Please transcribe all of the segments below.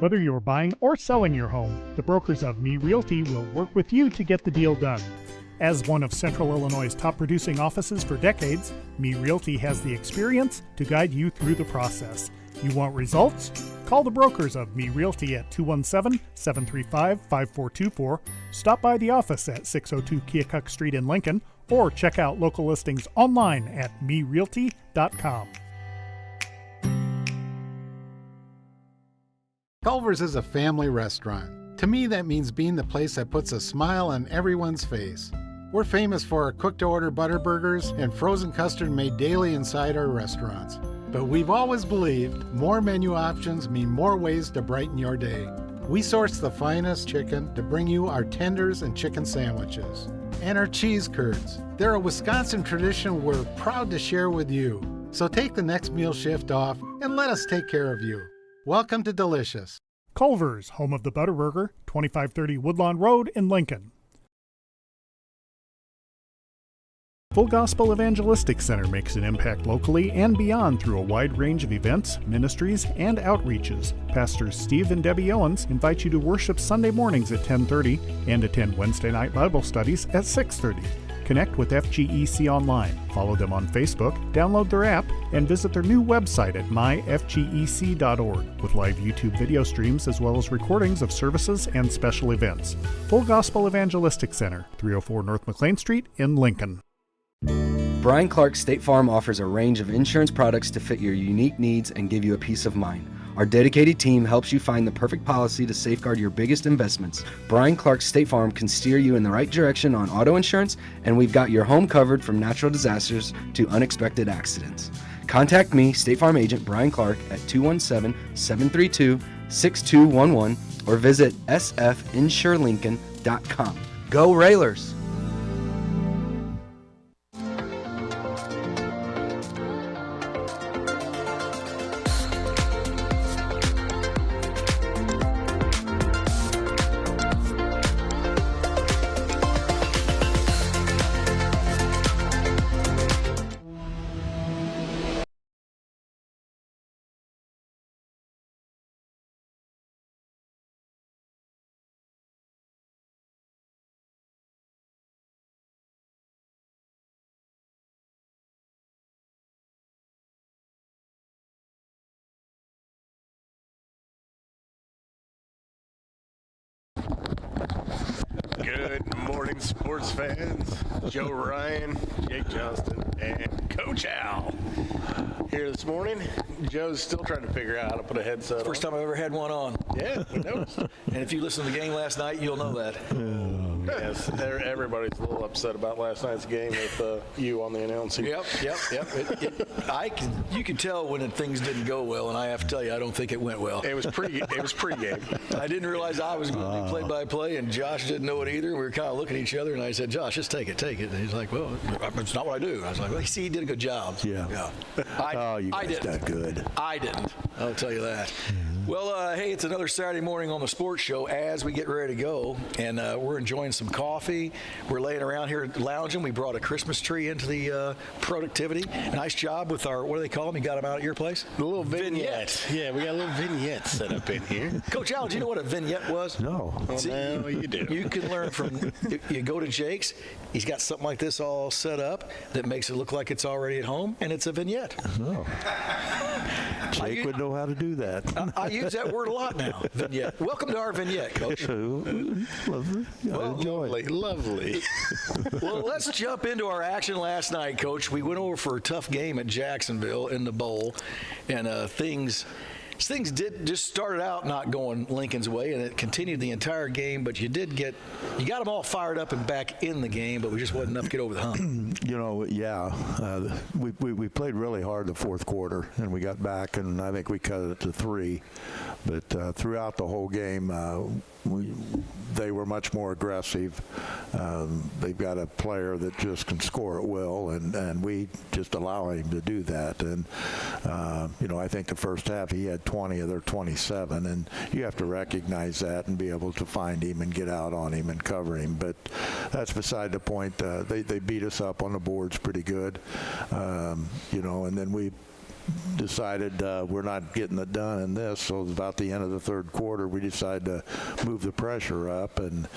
Whether you're buying or selling your home, the brokers of Me Realty will work with you to get the deal done. As one of Central Illinois' top producing offices for decades, Me Realty has the experience to guide you through the process. You want results? Call the brokers of Me Realty at 217-735-5424, stop by the office at 602 Keokuk Street in Lincoln, or check out local listings online at merealty.com. Culver's is a family restaurant. To me, that means being the place that puts a smile on everyone's face. We're famous for our cooked-to-order butter burgers and frozen custard made daily inside our restaurants. But we've always believed more menu options mean more ways to brighten your day. We source the finest chicken to bring you our tenders and chicken sandwiches. And our cheese curds. They're a Wisconsin tradition we're proud to share with you. So take the next meal shift off and let us take care of you. Welcome to Delicious. Culver's, home of the Butterburger, 2530 Woodlawn Road in Lincoln. Full Gospel Evangelistic Center makes an impact locally and beyond through a wide range of events, ministries, and outreaches. Pastors Steve and Debbie Owens invite you to worship Sunday mornings at 10:30 and attend Wednesday night Bible studies at 6:30. Connect with FGEC online, follow them on Facebook, download their app, and visit their new website at myfgec.org with live YouTube video streams as well as recordings of services and special events. Full Gospel Evangelistic Center, 304 North McLean Street in Lincoln. Brian Clark State Farm offers a range of insurance products to fit your unique needs and give you a peace of mind. Our dedicated team helps you find the perfect policy to safeguard your biggest investments. Brian Clark State Farm can steer you in the right direction on auto insurance, and we've got your home covered from natural disasters to unexpected accidents. Contact me, State Farm Agent Brian Clark, at 217-732-6211 or visit sfinsurelincoln.com. Go Railers! Good morning, sports fans. Joe Ryan, Jake Johnston, and Coach Al here this morning. Joe's still trying to figure out how to put a headset on. First time I've ever had one on. Yeah, we noticed. And if you listened to the game last night, you'll know that. Yes, everybody's a little upset about last night's game with you on the announcing. Yep. You can tell when things didn't go well, and I have to tell you, I don't think it went well. It was pregame. I didn't realize I was going to be play-by-play, and Josh didn't know it either. We were kind of looking at each other, and I said, "Josh, just take it." And he's like, "Well, it's not what I do." I was like, "Well, see, he did a good job." Yeah. I guys didn't. did good. I didn't. I'll tell you that. Well, hey, it's another Saturday morning on the sports show as we get ready to go, and we're enjoying some coffee. We're laying around here lounging. We brought a Christmas tree into the productivity. Nice job with our, what do they call them? You got them out at your place? The little vignette. Yeah, we got a little vignette set up in here. Coach Al, do you know what a vignette was? No. Well, See, now you do. You can learn from, you go to Jake's, he's got something like this all set up that makes it look like it's already at home, and it's a vignette. No. Jake would know how to do that. I use that word a lot now, vignette. Welcome to our vignette, Coach. Lovely. Lovely. Well, let's jump into our action last night, Coach. We went over for a tough game at Jacksonville in the bowl, and things did just started out not going Lincoln's way, and it continued the entire game. But you got them all fired up and back in the game, but we just wasn't enough to get over the hump. We played really hard the fourth quarter, and we got back, and I think we cut it to 3. But throughout the whole game, they were much more aggressive. They've got a player that just can score at will, and we just allow him to do that. And I think the first half he had 20 of their 27, and you have to recognize that and be able to find him and get out on him and cover him. But that's beside the point. They beat us up on the boards pretty good, and then we decided we're not getting it done in this. So about the end of the third quarter, we decided to move the pressure up, and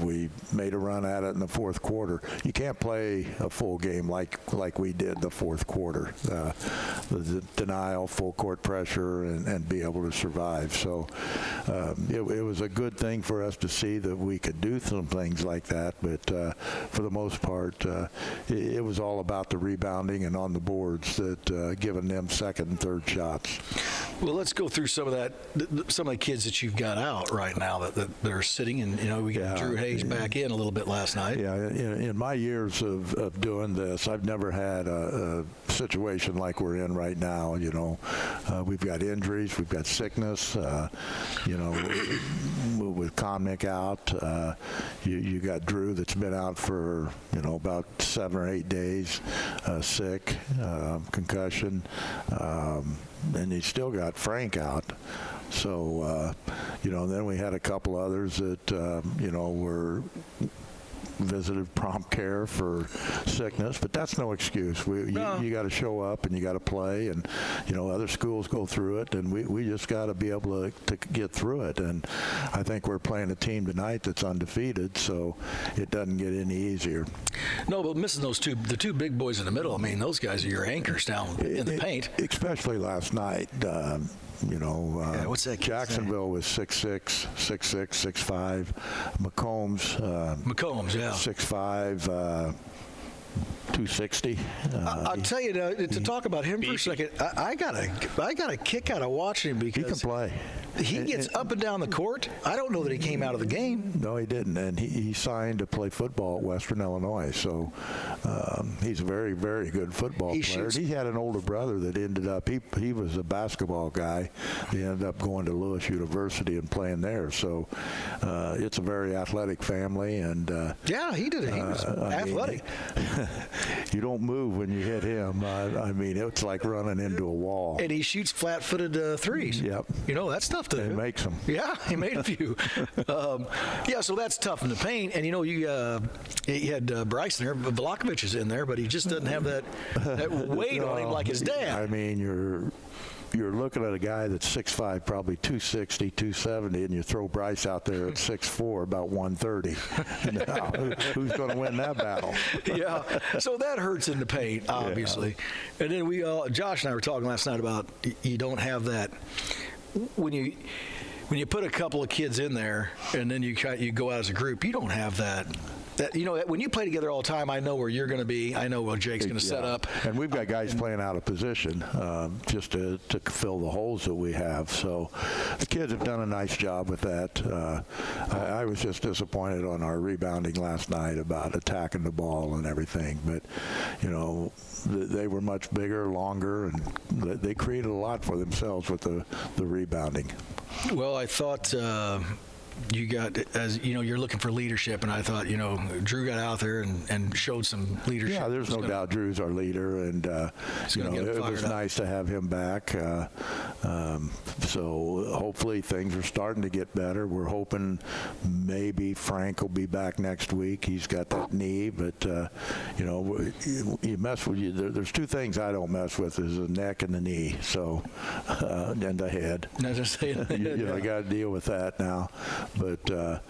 we made a run at it in the fourth quarter. You can't play a full game like we did the fourth quarter. The denial, full court pressure, and be able to survive. So it was a good thing for us to see that we could do some things like that, but for the most part, it was all about the rebounding and on the boards that giving them second and third shots. Well, let's go through some of the kids that you've got out right now that are sitting, and we got Drew Hayes back in a little bit last night. Yeah, in my years of doing this, I've never had a situation like we're in right now. We've got injuries, we've got sickness. With Comnick out, you got Drew that's been out for about 7 or 8 days, sick, concussion, and you still got Frank out. So then we had a couple others that were visited prompt care for sickness, but that's no excuse. You got to show up and you got to play, and other schools go through it, and we just got to be able to get through it. And I think we're playing a team tonight that's undefeated, so it doesn't get any easier. No, but missing the two big boys in the middle, I mean, those guys are your anchors down in the paint. Especially last night. What's that kid's Jacksonville name? was 6'6", 6'5". McCombs, 6'5", 260. I'll tell you to talk about him for a second. I got a kick out of watching him because he can play. He gets up and down the court. I don't know that he came out of the game. No, he didn't, and he signed to play football at Western Illinois. So he's a very, very good football player. He had an older brother that ended up. He was a basketball guy. He ended up going to Lewis University and playing there. So it's a very athletic family, and he did it. He was athletic. You don't move when you hit him. It's like running into a wall. And he shoots flat-footed threes. Yep. That's tough to do. He makes them. Yeah, he made a few. So that's tough in the paint. And, you had Bryson there. Vlahovic is in there, but he just doesn't have that weight on him like his dad. You're looking at a guy that's 6'5", probably 260, 270, and you throw Bryce out there at 6'4", about 130. Now, who's going to win that battle? Yeah, so that hurts in the paint, obviously. Yeah. And then Josh and I were talking last night about you don't have that when you put a couple of kids in there and then you go out as a group, you don't have that. When you play together all the time, I know where you're going to be. I know where Jake's going to set up. And we've got guys playing out of position just to fill the holes that we have. So the kids have done a nice job with that. I was just disappointed on our rebounding last night about attacking the ball and everything. But, they were much bigger, longer, and they created a lot for themselves with the rebounding. Well, I thought you got, you're looking for leadership, and I thought, Drew got out there and showed some leadership. Yeah, there's no doubt Drew's our leader, and it was nice to have him back. So hopefully things are starting to get better. We're hoping maybe Frank will be back next week. He's got that knee, but you mess with you. There's two things I don't mess with: is the neck and the knee. So and the head. I got to deal with that now. But other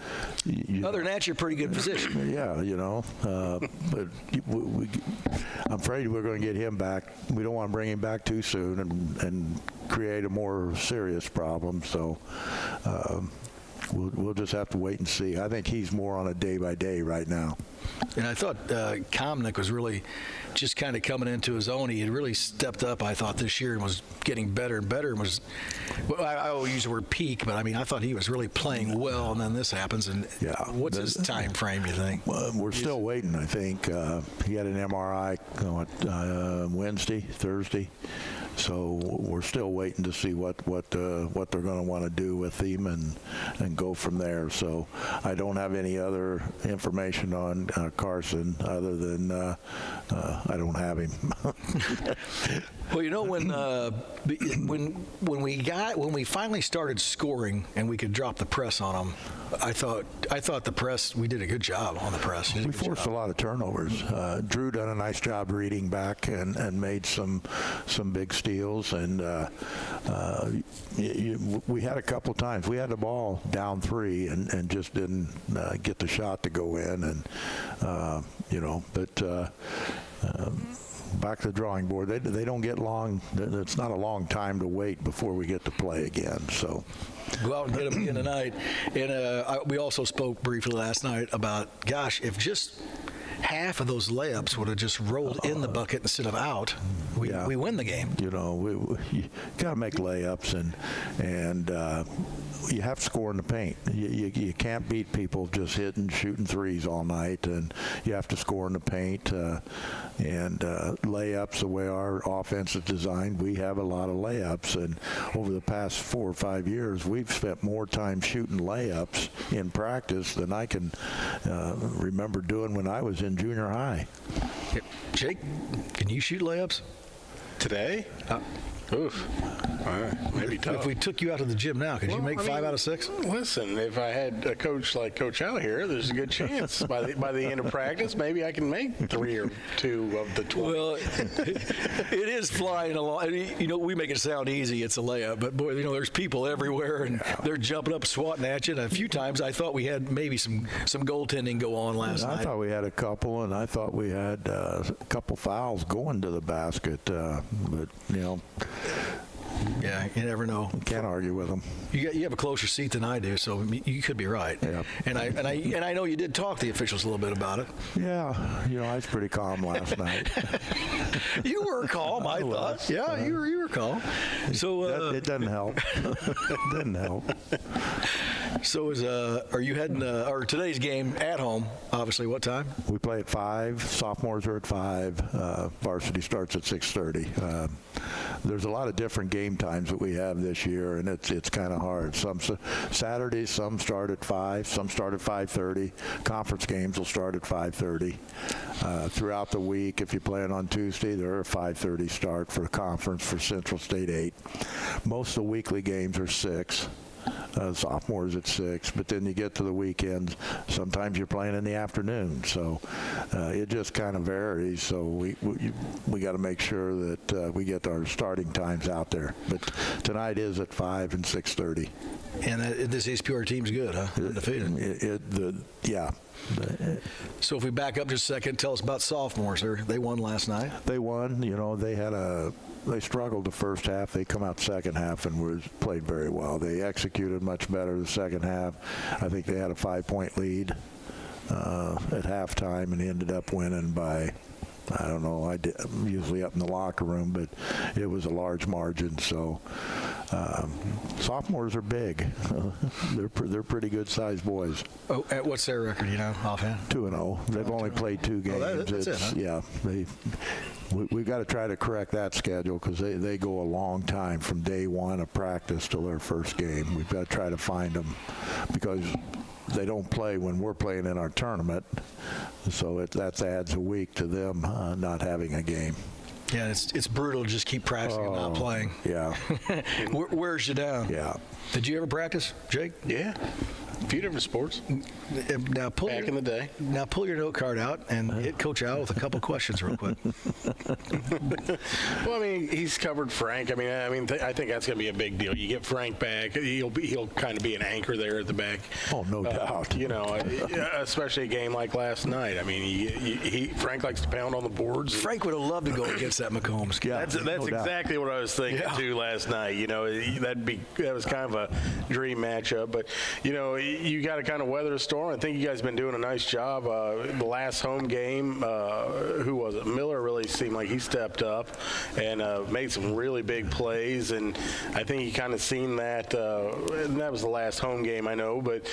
than that, you're in a pretty good position. Yeah, but I'm afraid we're going to get him back. We don't want to bring him back too soon and create a more serious problem. So we'll just have to wait and see. I think he's more on a day-by-day right now. And I thought Comnick was really just kind of coming into his own. He had really stepped up, I thought, this year and was getting better and better. And I always use the word peak, but I thought he was really playing well, and then this happens. And what's his time frame, you think? We're still waiting, I think. He had an MRI Wednesday, Thursday. So we're still waiting to see what they're going to want to do with him and go from there. So I don't have any other information on Carson other than I don't have him. Well, you know, when we finally started scoring and we could drop the press on them, I thought the press, we did a good job on the press. We forced a lot of turnovers. Drew done a nice job reading back and made some big steals. And we had a couple times. We had the ball down 3 and just didn't get the shot to go in. And, back to the drawing board. They don't get long. It's not a long time to wait before we get to play again. So go out and get them again tonight. And we also spoke briefly last night about, gosh, if just half of those layups would have just rolled in the bucket instead of out, we win the game. You got to make layups and you have to score in the paint. You can't beat people just shooting threes all night, and you have to score in the paint. And layups, the way our offense is designed, we have a lot of layups. And over the past 4 or 5 years, we've spent more time shooting layups in practice than I can remember doing when I was in junior high. Jake, can you shoot layups? Today? Oof. All right. Maybe tough. If we took you out to the gym now, could you make 5 out of 6? Listen, if I had a coach like Coach Al here, there's a good chance by the end of practice, maybe I can make 3 or 2 of the 20. Well, it is flying along. I mean, we make it sound easy. It's a layup, but boy, there's people everywhere, and they're jumping up, swatting at you. And a few times, I thought we had maybe some goaltending go on last night. I thought we had a couple, and I thought we had a couple fouls going to the basket, but Yeah, you never know. Can't argue with them. You have a closer seat than I do, so you could be right. Yeah. And I know you did talk to the officials a little bit about it. Yeah, I was pretty calm last night. You were calm, I thought. Yeah, you were calm. So it doesn't help. It didn't help. So are you heading or today's game at home? Obviously, what time? We play at 5. Sophomores are at 5. Varsity starts at 6:30. There's a lot of different game times that we have this year, and it's kind of hard. Some Saturdays, some start at 5, some start at 5:30. Conference games will start at 5:30. Throughout the week, if you're playing on Tuesday, there are a 5:30 start for conference for Central State 8. Most of the weekly games are 6. Sophomores at 6, but then you get to the weekends, sometimes you're playing in the afternoon, so it just kind of varies. So we got to make sure that we get our starting times out there. But tonight is at 5 and 6:30. And this HPR team's good, huh? Undefeated. Yeah. So if we back up just a second, tell us about sophomores. They won last night. They won. They struggled the first half. They come out second half and played very well. They executed much better the second half. I think they had a 5-point lead at halftime and ended up winning by, I don't know, I'm usually up in the locker room, but it was a large margin. So sophomores are big. They're pretty good-sized boys. Oh, what's their record, offhand? 2-0. They've only played 2 games. Oh, that's it, huh? Yeah. We've got to try to correct that schedule because they go a long time from day one of practice till their first game. We've got to try to find them because they don't play when we're playing in our tournament, so that adds a week to them not having a game. Yeah, it's brutal to just keep practicing and not playing. Yeah. Wears you down. Yeah. Did you ever practice, Jake? Yeah. A few different sports. Now Back in the day. Now pull your note card out and hit Coach Al with a couple questions real quick. Well, I mean, he's covered Frank. I think that's going to be a big deal. You get Frank back, he'll kind of be an anchor there at the back. Oh, no doubt. Especially a game like last night. I mean, Frank likes to pound on the boards. Frank would have loved to go against that McCombs. Yeah, That's no exactly what I was thinking too last night. That was kind of a dream matchup. But you got to kind of weather the storm. I think you guys have been doing a nice job. The last home game, who was it? Miller really seemed like he stepped up and made some really big plays. And I think you kind of seen that. And that was the last home game, I know. But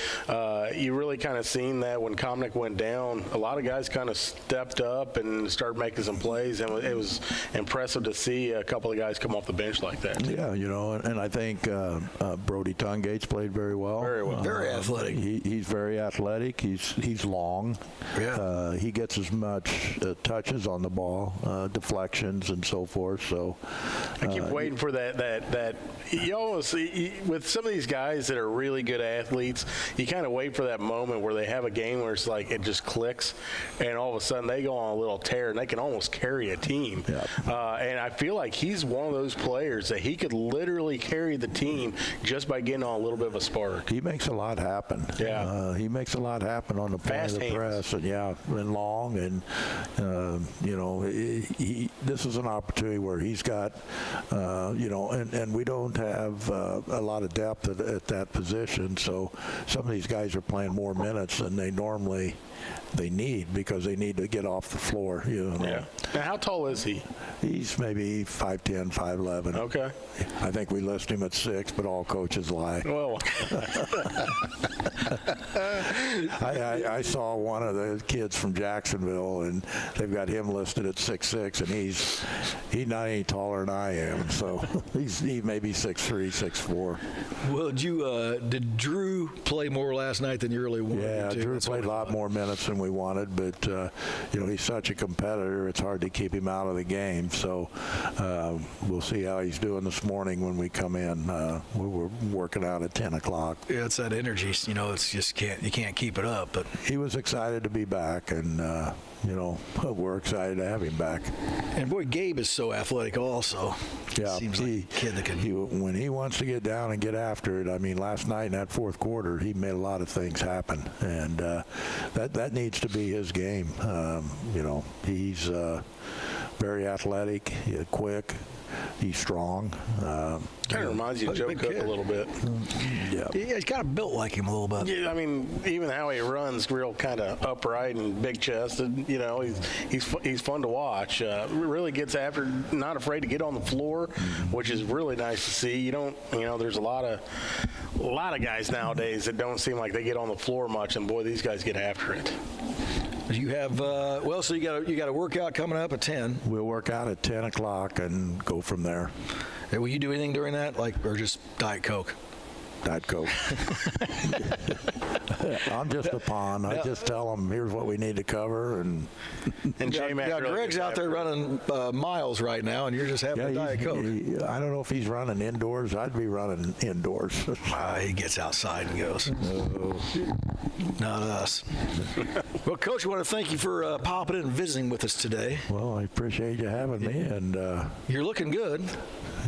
you really kind of seen that when Komnick went down. A lot of guys kind of stepped up and started making some plays. And it was impressive to see a couple of guys come off the bench like that. Yeah, and I think Brody Tungates played very well. Very well. Very athletic. athletic. He's very athletic. He's long. Yeah. He gets as much touches on the ball, deflections and so forth. So I keep waiting for that. You almost with some of these guys that are really good athletes, you kind of wait for that moment where they have a game where it's like it just clicks, and all of a sudden they go on a little tear and they can almost carry a team. Yeah. And I feel like he's one of those players that he could literally carry the team just by getting on a little bit of a spark. he makes a lot happen. Yeah. He makes a lot happen on the point Fast of the hands. press, and long, and this is an opportunity where he's got, and we don't have a lot of depth at that position, so some of these guys are playing more minutes than they normally need because they need to get off the floor. Yeah. Now, how tall is he? He's maybe 5'10", 5'11". Okay. I think we list him at 6, but all coaches lie. Well, I saw one of the kids from Jacksonville, and they've got him listed at 6'6", and he's not any taller than I am, so he may be 6'3", 6'4". Well, did Drew play more last night than you really wanted Yeah, him to? Drew That's played a what I lot thought. more minutes than we wanted, but he's such a competitor. It's hard to keep him out of the game. So we'll see how he's doing this morning when we come in. We were working out at 10 o'clock. Yeah, it's that energy. It's just you can't keep it up. But He was excited to be back, and we're excited to have him back. and boy, Gabe is so athletic. Also, Yeah, seems like a kid that can. when he wants to get down and get after it. I mean, last night in that fourth quarter, he made a lot of things happen, and that needs to be his game. He's very athletic, quick, he's strong. kind of reminds you of He's a Joe big Cook kid. a little bit. Yeah. Yeah, he's kind of built like him a little bit. Yeah, I mean, even how he runs, real kind of upright and big chested. He's fun to watch. Really gets after, not afraid to get on the floor, which is really nice to see. There's a lot of guys nowadays that don't seem like they get on the floor much, and boy, these guys get after it. You have so you got a workout coming up at 10. We'll work out at 10 o'clock and go from there. Hey, will you do anything during that, or just Diet Coke? Diet Coke. I'm just a pawn. I just tell them, here's what we need to cover. And J Mac really Greg's gets out there after it. running miles right now, and you're just having a Diet Coke. I don't know if he's running indoors. I'd be running indoors. He gets outside and goes. Not us. Well, Coach, I want to thank you for popping in and visiting with us today. Well, I appreciate you having me. And You're looking good.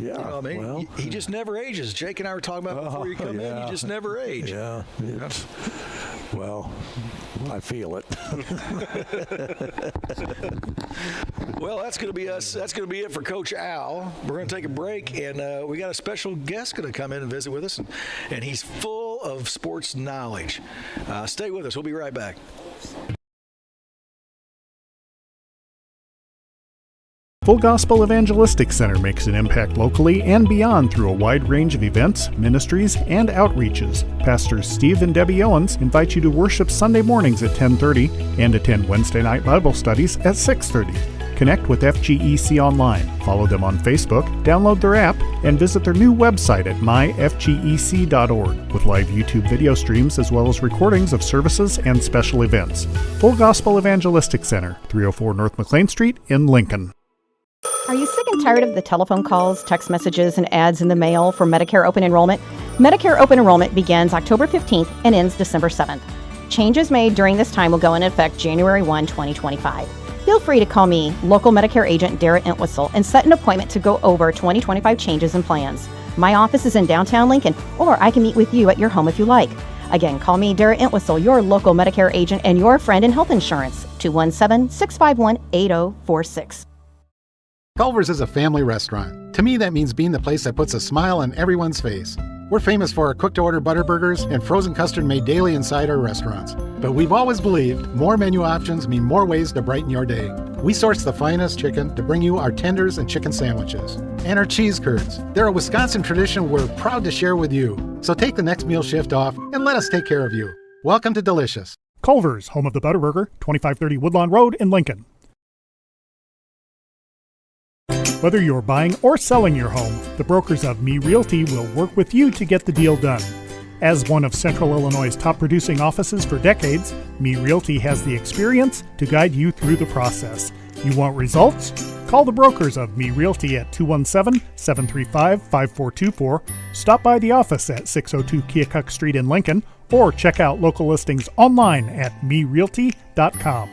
yeah, You know what I mean? well, He just never ages. Jake and I were talking about before you come in. yeah. You just never age. yeah, well, I feel it. Well, that's going to be us. That's going to be it for Coach Al. We're going to take a break, and we got a special guest going to come in and visit with us, and he's full of sports knowledge. Stay with us. We'll be right back. Full Gospel Evangelistic Center makes an impact locally and beyond through a wide range of events, ministries, and outreaches. Pastors Steve and Debbie Owens invite you to worship Sunday mornings at 10:30 and attend Wednesday night Bible studies at 6:30. Connect with FGEC online, follow them on Facebook, download their app, and visit their new website at myfgec.org with live YouTube video streams as well as recordings of services and special events. Full Gospel Evangelistic Center, 304 North McLean Street in Lincoln. Are you sick and tired of the telephone calls, text messages, and ads in the mail for Medicare open enrollment? Medicare open enrollment begins October 15th and ends December 7th. Changes made during this time will go into effect January 1, 2025. Feel free to call me, local Medicare agent Darrett Entwistle, and set an appointment to go over 2025 changes and plans. My office is in downtown Lincoln, or I can meet with you at your home if you like. Again, call me, Darrett Entwistle, your local Medicare agent and your friend in health insurance, 217-651-8046. Culver's is a family restaurant. To me, that means being the place that puts a smile on everyone's face. We're famous for our cooked-to-order butter burgers and frozen custard made daily inside our restaurants. But we've always believed more menu options mean more ways to brighten your day. We source the finest chicken to bring you our tenders and chicken sandwiches. And our cheese curds. They're a Wisconsin tradition we're proud to share with you. So take the next meal shift off and let us take care of you. Welcome to Delicious. Culver's, home of the Butterburger, 2530 Woodlawn Road in Lincoln. Whether you're buying or selling your home, the brokers of Me Realty will work with you to get the deal done. As one of Central Illinois' top producing offices for decades, Me Realty has the experience to guide you through the process. You want results? Call the brokers of Me Realty at 217-735-5424, stop by the office at 602 Keokuk Street in Lincoln, or check out local listings online at merealty.com.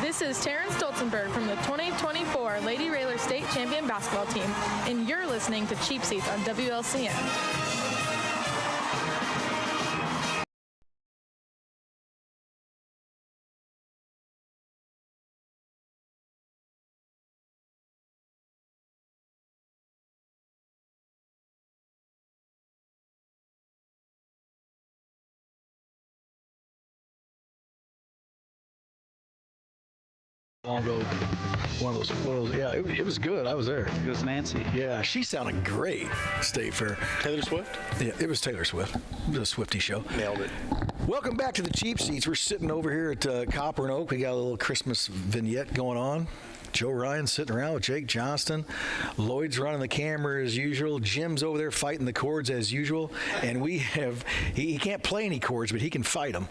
This is Terrence Stolzenberg from the 2024 Lady Railer State Champion Basketball Team, and you're listening to Cheap Seats on WLCN. Long ago, one of those, yeah, it was good. I was there. It was Nancy. Yeah, she sounded great. State Fair. Taylor Swift? Yeah, it was Taylor Swift. It was a Swiftie show. Nailed it. Welcome back to the Cheap Seats. We're sitting over here at Copper and Oak. We got a little Christmas vignette going on. Joe Ryan sitting around with Jake Johnston. Lloyd's running the camera as usual. Jim's over there fighting the chords as usual. And we have, he can't play any chords, but he can fight them.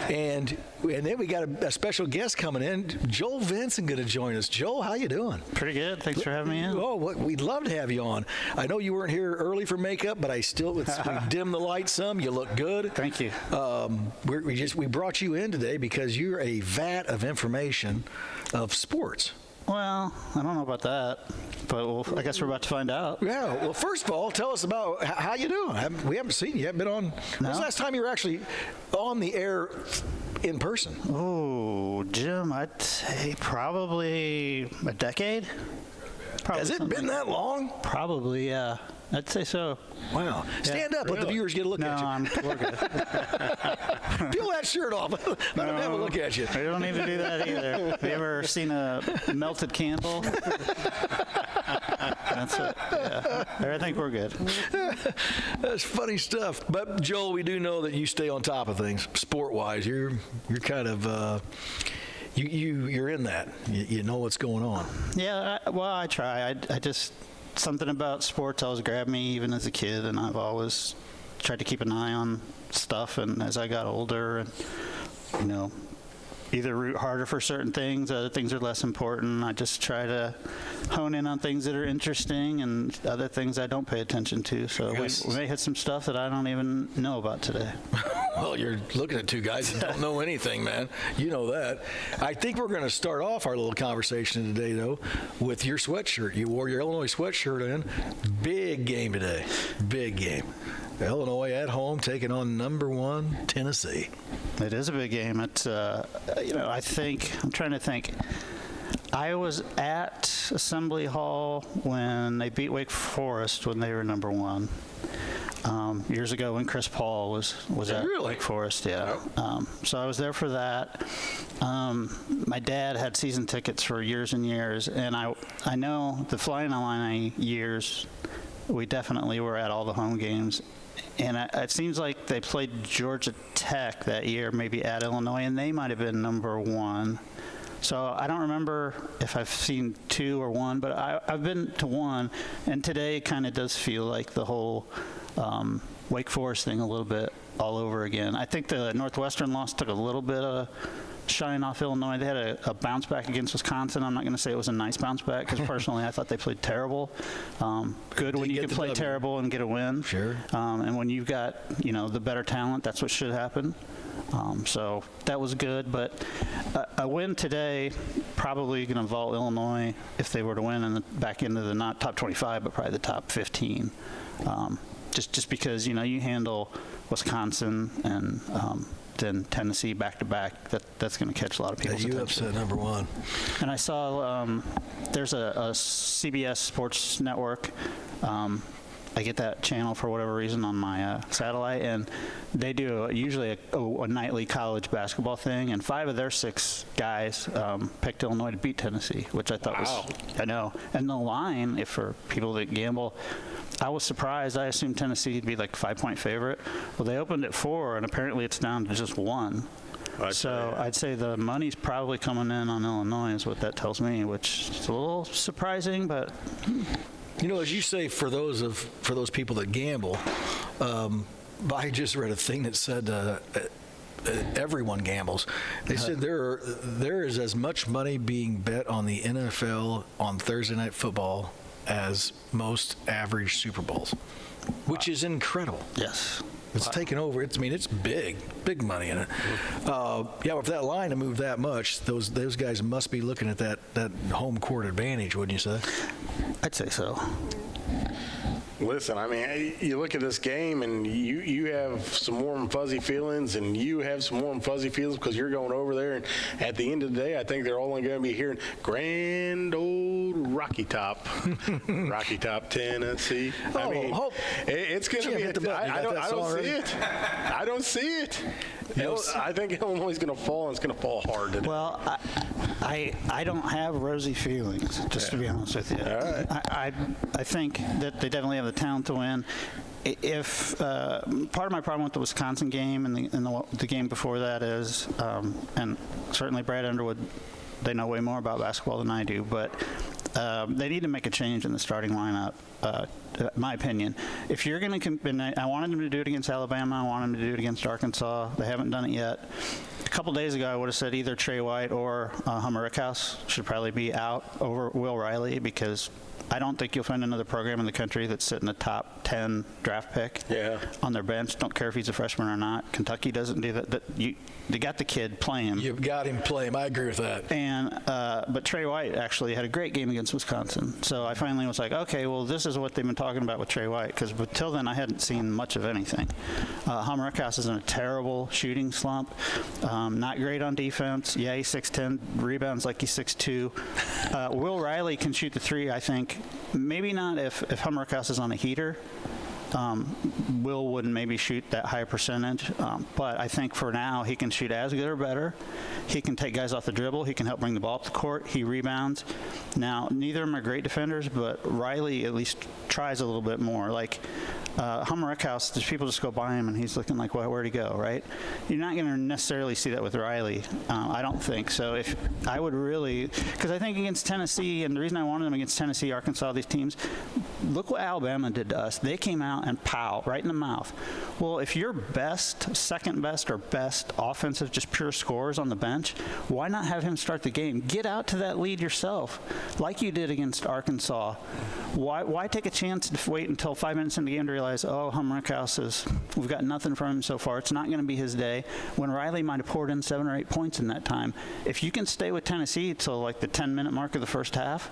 And then we got a special guest coming in. Joel Vincent going to join us. Joel, how you doing? Pretty good. Thanks for having me in. Oh, we'd love to have you on. I know you weren't here early for makeup, but we dimmed the lights some. You look good. Thank you. We brought you in today because you're a vat of information of sports. Well, I don't know about that, but I guess we're about to find out. Yeah. Well, first of all, tell us about how you doing. We haven't seen you. You haven't been on. No? When was the last time you were actually on the air in person? Oh, Jim, I'd say probably a decade. Probably. Has it been that long? Probably, yeah. I'd say so. Wow. Stand up. Let the viewers get a look at you. We're good. Peel that shirt off. Let them have a look at you. We don't need to do that either. Have you ever seen a melted candle? That's it. Yeah. I think we're good. That's funny stuff. But, Joel, we do know that you stay on top of things sport-wise. You're kind of... You're in that. You know what's going on. Yeah, I try. I just... Something about sports always grabbed me even as a kid, and I've always tried to keep an eye on stuff. And as I got older, and either root harder for certain things, other things are less important. I just try to hone in on things that are interesting and other things I don't pay attention to. So we may hit some stuff that I don't even know about today. Well, you're looking at two guys that don't know anything, man. You know that. I think we're going to start off our little conversation today, though, with your sweatshirt. You wore your Illinois sweatshirt in. Big game today. Big game. Illinois at home taking on #1 Tennessee. It is a big game. It's, I'm trying to think. I was at Assembly Hall when they beat Wake Forest when they were #1. Years ago when Chris Paul was at Wake Forest, yeah. So I was there for that. My dad had season tickets for years and years, and I know the Flying Illini years, we definitely were at all the home games. And it seems like they played Georgia Tech that year, maybe at Illinois, and they might have been #1. So I don't remember if I've seen 2 or 1, but I've been to 1, and today it kind of does feel like the whole Wake Forest thing a little bit all over again. I think the Northwestern loss took a little bit of shine off Illinois. They had a bounce back against Wisconsin. I'm not going to say it was a nice bounce back because personally I thought they played terrible. Good when you can play terrible and get a win. Sure. And when you've got the better talent, that's what should happen. So that was good, but a win today probably going to vault Illinois if they were to win and back into the not top 25, but probably the top 15. Just because you handle Wisconsin and then Tennessee back to back, that's going to catch a lot of people's attention. You upset #1. And I saw there's a CBS Sports Network. I get that channel for whatever reason on my satellite, and they do usually a nightly college basketball thing, and 5 of their 6 guys picked Illinois to beat Tennessee, which I thought was, I know. And the line, if for people that gamble, I was surprised. I assumed Tennessee would be like 5-point favorite. Well, they opened at 4, and apparently it's down to just 1. So I'd say the money's probably coming in on Illinois is what that tells me, which is a little surprising, but... As you say, for those people that gamble, I just read a thing that said everyone gambles. They said there is as much money being bet on the NFL on Thursday Night Football as most average Super Bowls, which is incredible. Yes. It's taken over. It's big money in it. If that line to move that much, those guys must be looking at that home court advantage, wouldn't you say? I'd say so. Listen, I mean, you look at this game and you have some warm fuzzy feelings, and you have some warm fuzzy feelings because you're going over there. And at the end of the day, I think they're only going to be hearing grand old Rocky Top, Tennessee. I mean, it's going to be. I don't see it. I don't see it. I think Illinois is going to fall, and it's going to fall hard today. Well, I don't have rosy feelings, just to be honest with you. All right. I think that they definitely have the talent to win. If part of my problem with the Wisconsin game and the game before that is, and certainly Brad Underwood they know way more about basketball than I do, but they need to make a change in the starting lineup, my opinion. If you're going to, I wanted them to do it against Alabama. I wanted them to do it against Arkansas. They haven't done it yet. A couple days ago, I would have said either Trey White or Hummer Rickhouse should probably be out over Will Riley, because I don't think you'll find another program in the country that's sitting the top 10 draft pick on their bench. Don't care if he's a freshman or not. Kentucky doesn't do that. They got the kid, play him. You've got him, play him. I agree with that. And but Trey White actually had a great game against Wisconsin. So I finally was like, okay, well, this is what they've been talking about with Trey White, because until then I hadn't seen much of anything. Hummer Rickhouse is in a terrible shooting slump. Not great on defense. Yeah, he's 6'10", rebounds like he's 6'2". Will Riley can shoot the three, I think. Maybe not if Hummer Rickhouse is on a heater. Will wouldn't maybe shoot that high percentage, but I think for now he can shoot as good or better. He can take guys off the dribble. He can help bring the ball up the court. He rebounds. Now, neither of them are great defenders, but Riley at least tries a little bit more. Like Hummer Rickhouse, people just go by him and he's looking like, well, where'd he go, right? You're not going to necessarily see that with Riley. I don't think so. If I would really, because I think against Tennessee, and the reason I wanted them against Tennessee, Arkansas, these teams, look what Alabama did to us. They came out and pow, right in the mouth. Well, if your best, second best, or best offensive, just pure scorers on the bench, why not have him start the game? Get out to that lead yourself, like you did against Arkansas. Why take a chance to wait until 5 minutes into the game to realize, oh, Hummer Rickhouse we've got nothing from him so far. It's not going to be his day. When Riley might have poured in 7 or 8 points in that time. If you can stay with Tennessee till like the 10-minute mark of the first half,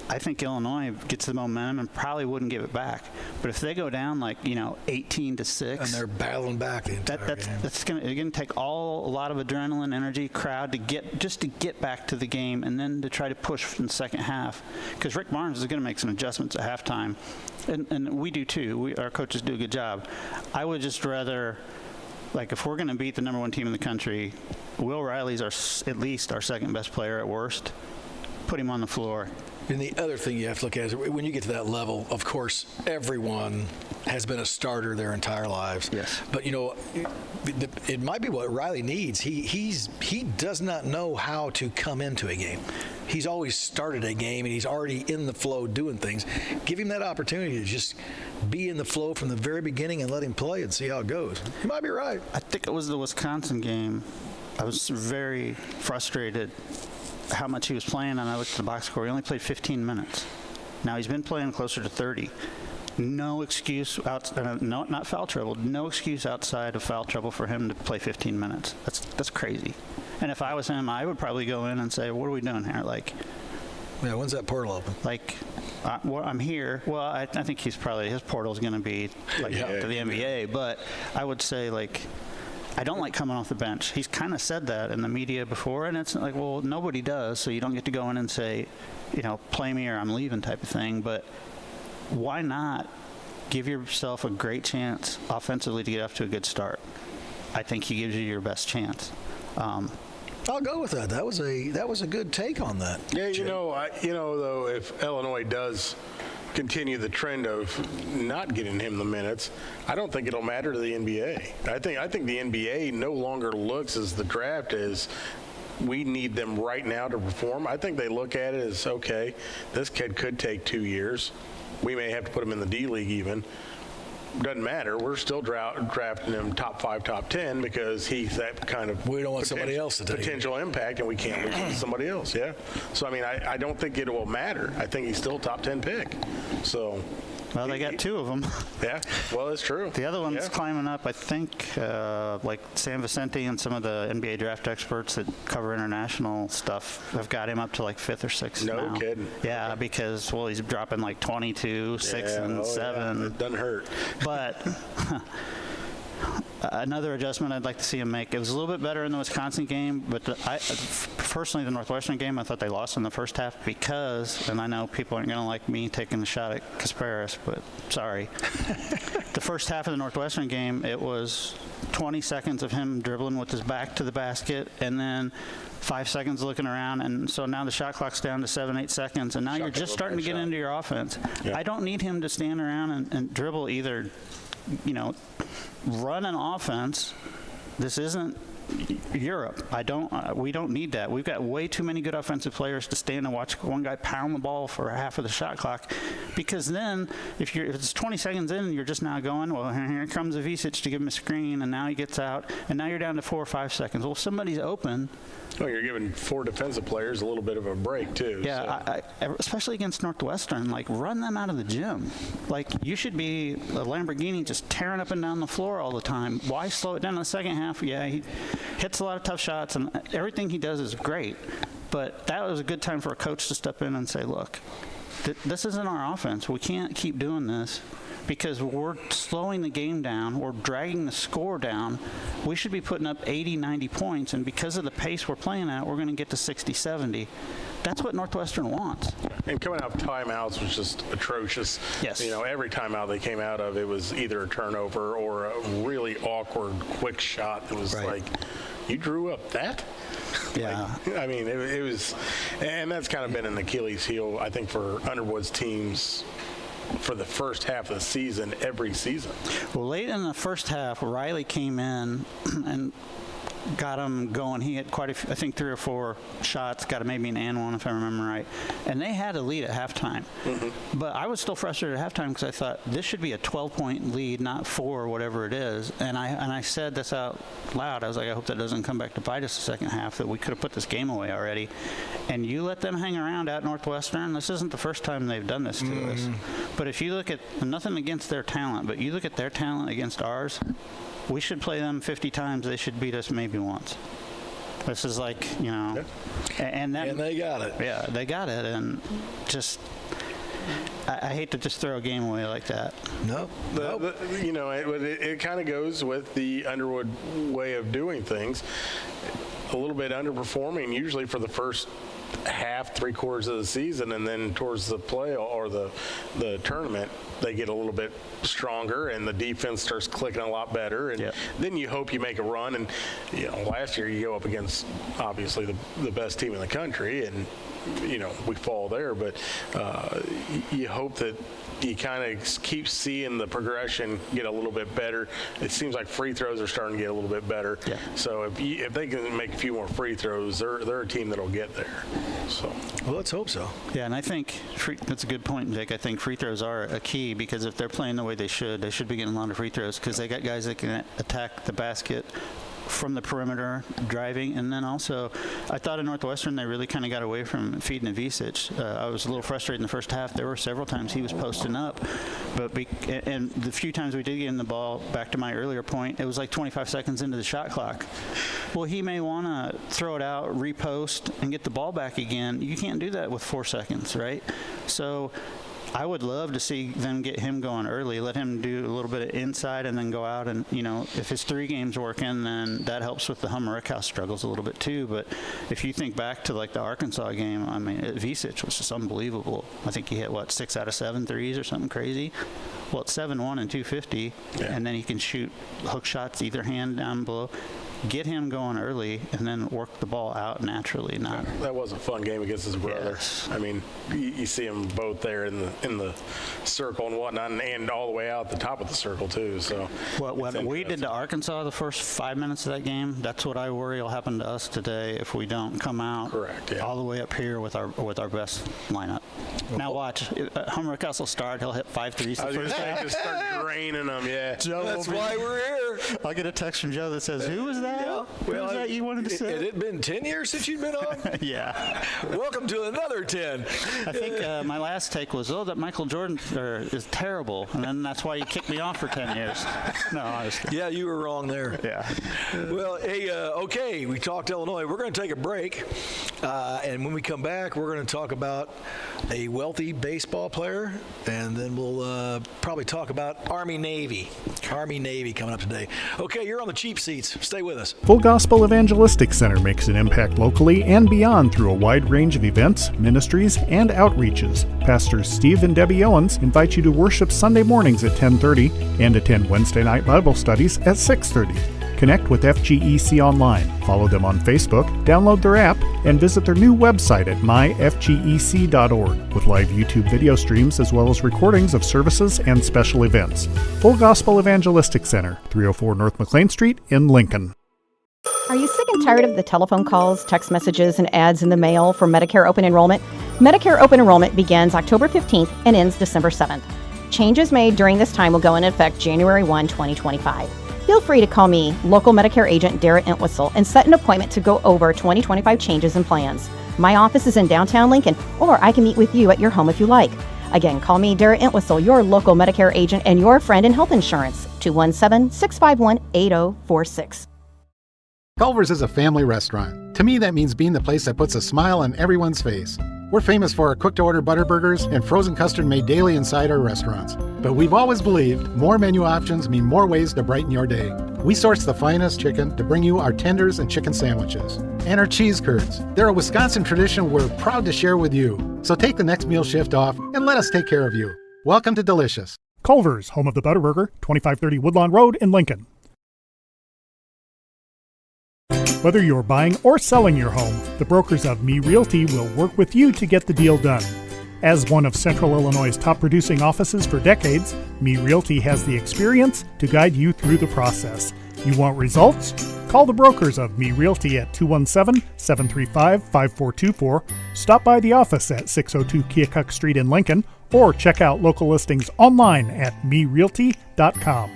I think Illinois gets the momentum and probably wouldn't give it back. But if they go down 18-6, and they're battling back the entire game. That's going to take a lot of adrenaline, energy, crowd to get back to the game, and then to try to push in the second half. Because Rick Barnes is going to make some adjustments at halftime, and we do too. Our coaches do a good job. I would just rather, if we're going to beat the number 1 team in the country, Will Riley's at least our second best player at worst. Put him on the floor. And the other thing you have to look at is when you get to that level, of course, everyone has been a starter their entire lives. Yes. But, it might be what Riley needs. He does not know how to come into a game. He's always started a game, and he's already in the flow doing things. Give him that opportunity to just be in the flow from the very beginning and let him play and see how it goes. You might be right. I think it was the Wisconsin game. I was very frustrated how much he was playing, and I looked at the box score. He only played 15 minutes. Now he's been playing closer to 30. No excuse not foul trouble. No excuse outside of foul trouble for him to play 15 minutes. That's crazy. And if I was him, I would probably go in and say, "What are we doing here?" Yeah, when's that portal open? I'm here. Well, I think his portal's going to be to the NBA. But I would say I don't like coming off the bench. He's kind of said that in the media before, and it's like, well, nobody does, so you don't get to go in and say, play me or I'm leaving type of thing. But why not give yourself a great chance offensively to get off to a good start? I think he gives you your best chance. I'll go with that. That was a good take on that. Yeah, though, if Illinois does continue the trend of not getting him the minutes, I don't think it'll matter to the NBA. I think the NBA no longer looks as the draft is. We need them right now to perform. I think they look at it as, okay, this kid could take 2 years. We may have to put him in the D League even. Doesn't matter. We're still drafting him top 5, top 10 because he's that kind of we don't want somebody else to take potential impact, and we can't lose to somebody else. Yeah. So I don't think it will matter. I think he's still a top 10 pick. So. Well, they got 2 of them. Yeah, well, it's true. The other one's climbing up, I think, Sam Vicente and some of the NBA draft experts that cover international stuff have got him up to 5th or 6th now. No kidding. Yeah, because, he's dropping 22, 6, and 7. Yeah, it doesn't hurt. But another adjustment I'd like to see him make. It was a little bit better in the Wisconsin game, but personally, the Northwestern game, I thought they lost in the first half because, and I know people aren't going to like me taking a shot at Kasparis, but sorry. The first half of the Northwestern game, it was 20 seconds of him dribbling with his back to the basket, and then 5 seconds looking around, and so now the shot clock's down to 7-8 seconds, and now you're just starting to get into your offense. Yeah. I don't need him to stand around and dribble either, run an offense. This isn't Europe. We don't need that. We've got way too many good offensive players to stand and watch one guy pound the ball for half of the shot clock. Because then, if it's 20 seconds in, and you're just now going, well, here comes Ivisic to give him a screen, and now he gets out, and now you're down to 4 or 5 seconds. Well, if somebody's open. Well, you're giving 4 defensive players a little bit of a break too. Yeah, so. Especially against Northwestern, like run them out of the gym. Like you should be a Lamborghini just tearing up and down the floor all the time. Why slow it down in the second half? Yeah, he hits a lot of tough shots and everything he does is great. But that was a good time for a coach to step in and say, look, this isn't our offense. We can't keep doing this. Because we're slowing the game down, we're dragging the score down. We should be putting up 80, 90 points, and because of the pace we're playing at, we're going to get to 60, 70. That's what Northwestern wants. And coming out of timeouts was just atrocious. Yes. Every timeout they came out of, it was either a turnover or a really awkward, quick shot that was like, you drew up that? Yeah. It was, and that's kind of been an Achilles heel, I think, for Underwood's teams for the first half of the season, every season. Well, late in the first half, Riley came in and got him going. He had quite a few, I think 3 or 4 shots, got maybe an and one if I remember right. And they had a lead at halftime. Mm-hmm. But I was still frustrated at halftime because I thought this should be a 12-point lead, not 4 or whatever it is. And I said this out loud. I was like, I hope that doesn't come back to bite us the second half, that we could have put this game away already. And you let them hang around at Northwestern. This isn't the first time they've done this to us. But if you look at, nothing against their talent, but you look at their talent against ours, we should play them 50 times. They should beat us maybe once. This is like, and they got it. Yeah, they got it. And just, I hate to just throw a game away like that. No. It kind of goes with the Underwood way of doing things. A little bit underperforming usually for the first half, 3/4 of the season, and then towards the play or the tournament, they get a little bit stronger and the defense starts clicking a lot better, and then you hope you make a run. And last year you go up against obviously the best team in the country, and we fall there, but you hope that you kind of keep seeing the progression get a little bit better. It seems like free throws are starting to get a little bit better. Yeah. So if they can make a few more free throws, they're a team that'll get there. So. Well, let's hope so. Yeah, and I think that's a good point, Jake. I think free throws are a key because if they're playing the way they should be getting a lot of free throws because they got guys that can attack the basket from the perimeter, driving, and then also, I thought in Northwestern they really kind of got away from feeding Ivisic. I was a little frustrated in the first half. There were several times he was posting up, and the few times we did get him the ball, back to my earlier point, it was like 25 seconds into the shot clock. Well, he may want to throw it out, repost, and get the ball back again. You can't do that with 4 seconds, right? So I would love to see them get him going early, let him do a little bit of inside and then go out and, if his 3 games working, then that helps with the Hummer-Rickhouse struggles a little bit too. But if you think back to like the Arkansas game, Ivisic was just unbelievable. I think he hit, 6 out of 7 threes or something crazy. Well, it's 7-1 and 250, and then he can shoot hook shots either hand down below. Get him going early and then work the ball out naturally. That was a fun game against his brother. Yes. You see them both there in the circle and whatnot, and all the way out the top of the circle too. So what we did to Arkansas the first 5 minutes of that game, that's what I worry will happen to us today if we don't come out all the way up here with our best lineup. Now watch, Hummer-Rickhouse will start. He'll hit 5 threes the first half. Just start draining them. Yeah, Joe, that's why we're here. I'll get a text from Joe that says, "Who was that? Yeah. Who was that you wanted to say?" Had it been 10 years since you'd been on? Yeah. Welcome to another 10. I think my last take was, that Michael Jordan is terrible, and then that's why you kicked me off for 10 years. No, honestly. Yeah, you were wrong there. Yeah. Well, hey, okay, we talked Illinois. We're going to take a break, and when we come back, we're going to talk about a wealthy baseball player, and then we'll probably talk about Army-Navy. Army-Navy coming up today. Okay, you're on the cheap seats. Stay with us. Full Gospel Evangelistic Center makes an impact locally and beyond through a wide range of events, ministries, and outreaches. Pastors Steve and Debbie Owens invite you to worship Sunday mornings at 10:30 and attend Wednesday night Bible studies at 6:30. Connect with FGEC online, follow them on Facebook, download their app, and visit their new website at myfgec.org with live YouTube video streams as well as recordings of services and special events. Full Gospel Evangelistic Center, 304 North McLean Street in Lincoln. Are sick and tired of the telephone calls, text messages, and ads in the mail for Medicare open enrollment? Medicare open enrollment begins October 15th and ends December 7th. Changes made during this time will go into effect January 1, 2025. Feel free to call me, local Medicare agent Dara Entwistle, and set an appointment to go over 2025 changes and plans. My office is in downtown Lincoln, or I can meet with you at your home if you like. Again, call me, Dara Entwistle, your local Medicare agent and your friend in health insurance, 217-651-8046. Culver's is a family restaurant. To me, that means being the place that puts a smile on everyone's face. We're famous for our cooked-to-order butter burgers and frozen custard made daily inside our restaurants. But we've always believed more menu options mean more ways to brighten your day. We source the finest chicken to bring you our tenders and chicken sandwiches. And our cheese curds. They're a Wisconsin tradition we're proud to share with you. So take the next meal shift off and let us take care of you. Welcome to Delicious. Culver's, home of the Butterburger, 2530 Woodlawn Road in Lincoln. Whether you're buying or selling your home, the brokers of Me Realty will work with you to get the deal done. As one of Central Illinois' top producing offices for decades, Me Realty has the experience to guide you through the process. You want results? Call the brokers of Me Realty at 217-735-5424, stop by the office at 602 Keokuk Street in Lincoln, or check out local listings online at merealty.com.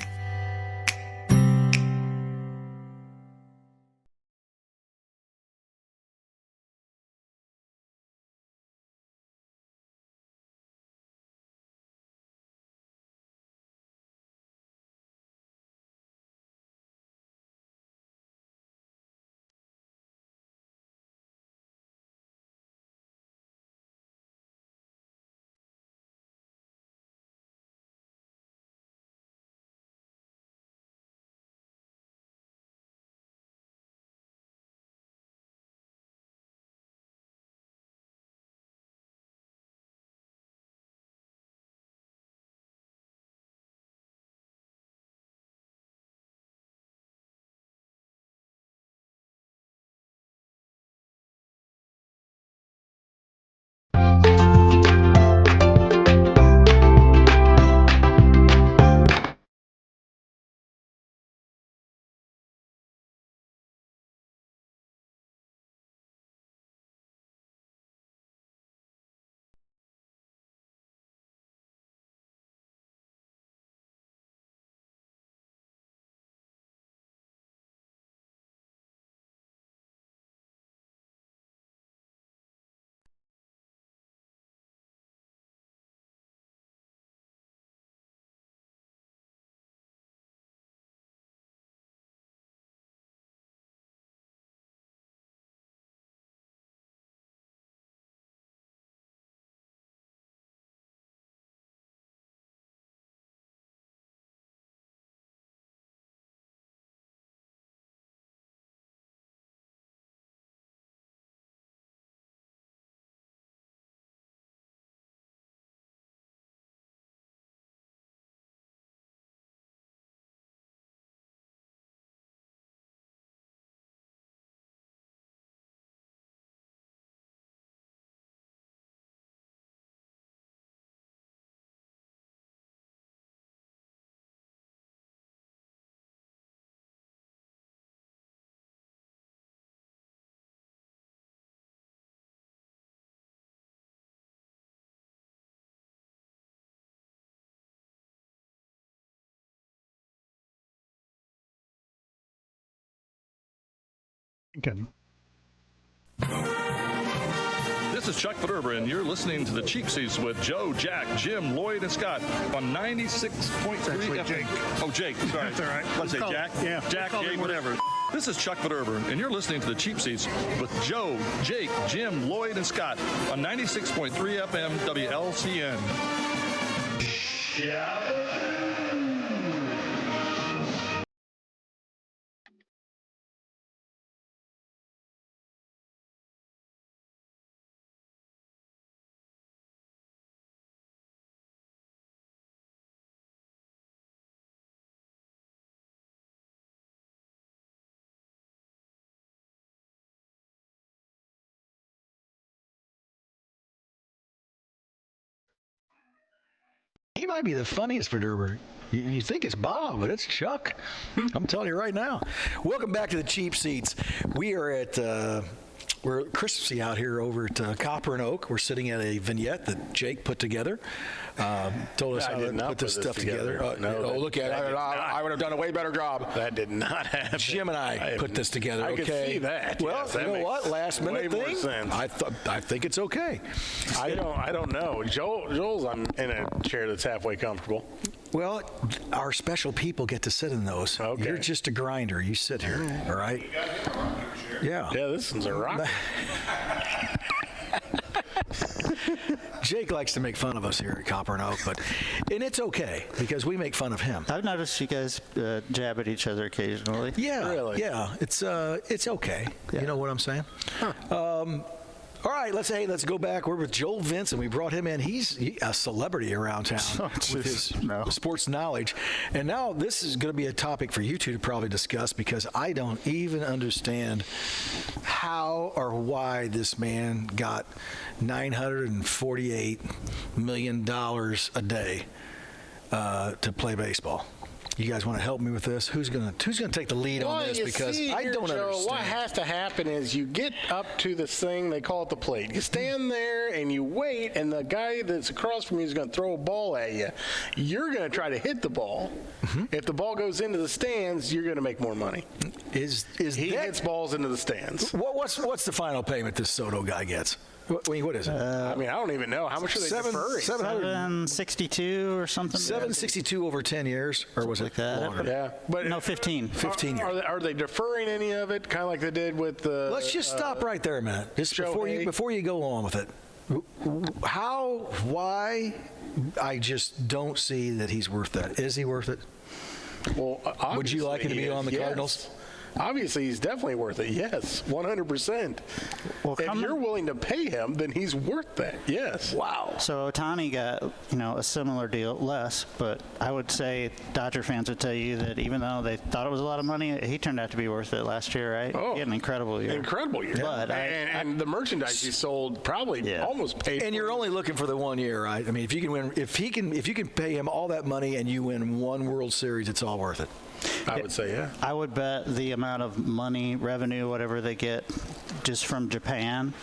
Lincoln. This is Chuck Federber, and you're listening to the Cheap Seats with Joe, Jack, Jim, Lloyd, and Scott on 96.3 FM. Jake. Oh, Jake. Sorry. That's all right. Let's say Jack. Yeah. Jack, Jake, whatever. This is Chuck Federber, and you're listening to the Cheap Seats with Joe, Jake, Jim, Lloyd, and Scott on 96.3 FM WLCN. Yeah. He might be the funniest Federber You think it's Bob, but it's Chuck. I'm telling you right now. Welcome back to the Cheap Seats. We are at we're Christmassy out here over at Copper and Oak. We're sitting at a vignette that Jake put together. Told us how to put this stuff together. Look at it. I would have done a way better job. That did not happen. Jim and I put this together. I okay? could see that. Well, yes, that you know makes what? Last minute way more thing. sense. I think it's okay. I don't know. Joel's in a chair that's halfway comfortable. Well, our special people get to sit in those. Okay. You're just a grinder. You sit here, all right? Yeah. Yeah, this one's a rock. Jake likes to make fun of us here at Copper and Oak, and it's okay because we make fun of him. I've noticed you guys jab at each other occasionally. Yeah, Really? yeah, it's okay. You know what I'm saying? All right, let's go back. We're with Joel Vince, and we brought him in. He's a celebrity around town with his sports knowledge. And now this is going to be a topic for you two to probably discuss because I don't even understand how or why this man got $948 million a day to play baseball. You guys want to help me with this? Who's gonna take the lead on this? Because I don't understand. What has to happen is you get up to this thing, they call it the plate. You stand there and you wait, and the guy that's across from you is going to throw a ball at you. You're going to try to hit the ball. If the ball goes into the stands, you're going to make more money. He hits balls into the stands. What's the final payment this Soto guy gets? What is it? I don't even know. How much are they deferring? 762 or something. 762 over 10 years, or was it longer? Yeah, but No, 15. 15 years. Are they deferring any of it, kind of like they did with the? Let's just stop right there a minute, just before you go on with it. Why? I just don't see that he's worth that. Is he worth it? Well, would you like him to be on the Cardinals? Obviously, he's definitely worth it. Yes, 100%. Well, if you're willing to pay him, then he's worth that. Yes. Wow. So Ohtani got, a similar deal, less, but I would say Dodger fans would tell you that even though they thought it was a lot of money, he turned out to be worth it last year, right? Oh, he had an incredible year. Incredible year. But and the merchandise he sold probably almost paid. And you're only looking for the 1 year, right? I mean, if you can pay him all that money and you win one World Series, it's all worth it. I would say, yeah. I would bet the amount of money, revenue, whatever they get just from Japan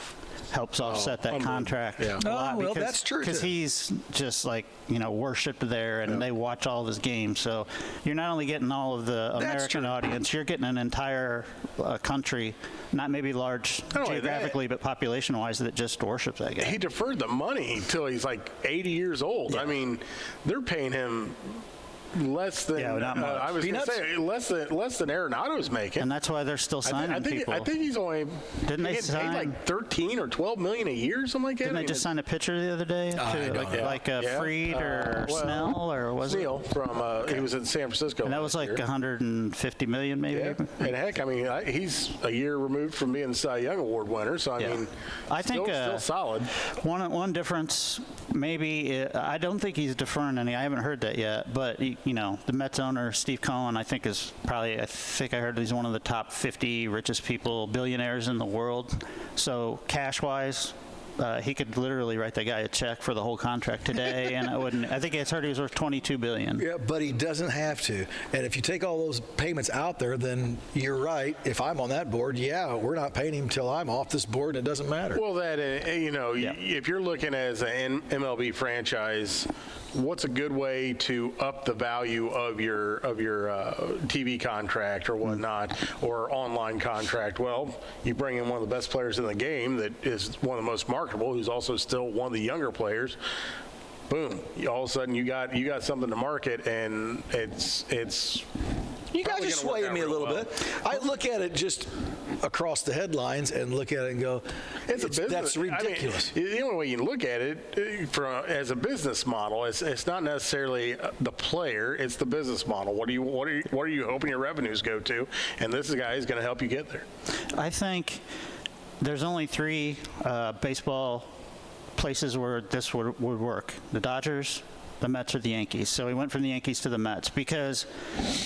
helps offset that contract. Yeah. A lot well, that's true, because too. he's just worshipped there, and they watch all of his games. So you're not only getting all of the American audience, you're getting an entire country, not maybe large geographically, but population-wise, that just worships that guy. He deferred the money until he's like 80 years old. I mean, they're paying him less than not much. I was going to say less than Arenado's making, and that's why they're still signing people. I think he's only didn't they paid sign like 13 or 12 million a year, something like that. Didn't they just sign a pitcher the other day? Freed or Snell or was Snell from he was in San Francisco, and that was like 150 million maybe. Yeah. And heck, I mean, he's a year removed from being the Cy Young Award winner, so I mean, I think still solid. One difference, maybe I don't think he's deferring any. I haven't heard that yet, but the Mets owner Steve Cohen, I think I heard he's one of the top 50 richest billionaires in the world. So cash-wise, he could literally write that guy a check for the whole contract today, and I think it's heard he was worth $22 billion. Yeah, but he doesn't have to. And if you take all those payments out there, then you're right. If I'm on that board, we're not paying him till I'm off this board, and it doesn't matter. Well, if you're looking as an MLB franchise, what's a good way to up the value of your TV contract or whatnot, or online contract? Well, you bring in one of the best players in the game that is one of the most marketable, who's also still one of the younger players. Boom! All of a sudden, you got something to market, and it's. You guys are swaying me a little bit. I look at it just across the headlines and look at it and go, it's a business. That's ridiculous. I mean, the only way you can look at it as a business model, it's not necessarily the player, it's the business model. What are you hoping your revenues go to? And this guy is going to help you get there. I think there's only 3 baseball places where this would work: the Dodgers, the Mets or the Yankees. So he went from the Yankees to the Mets because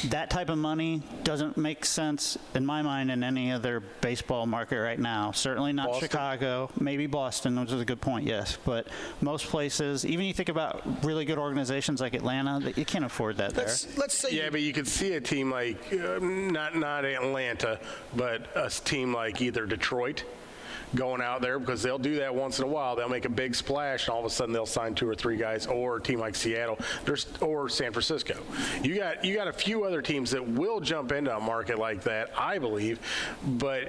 that type of money doesn't make sense in my mind in any other baseball market right now. Certainly not Boston? Chicago, maybe Boston, which is a good point, yes. But most places, even you think about really good organizations like Atlanta, you can't afford that there. Let's say Yeah, but you could see a team like, not Atlanta, but a team like either Detroit going out there, because they'll do that once in a while. They'll make a big splash, and all of a sudden they'll sign 2 or 3 guys, or a team like Seattle or San Francisco. You got a few other teams that will jump into a market like that, I believe. But,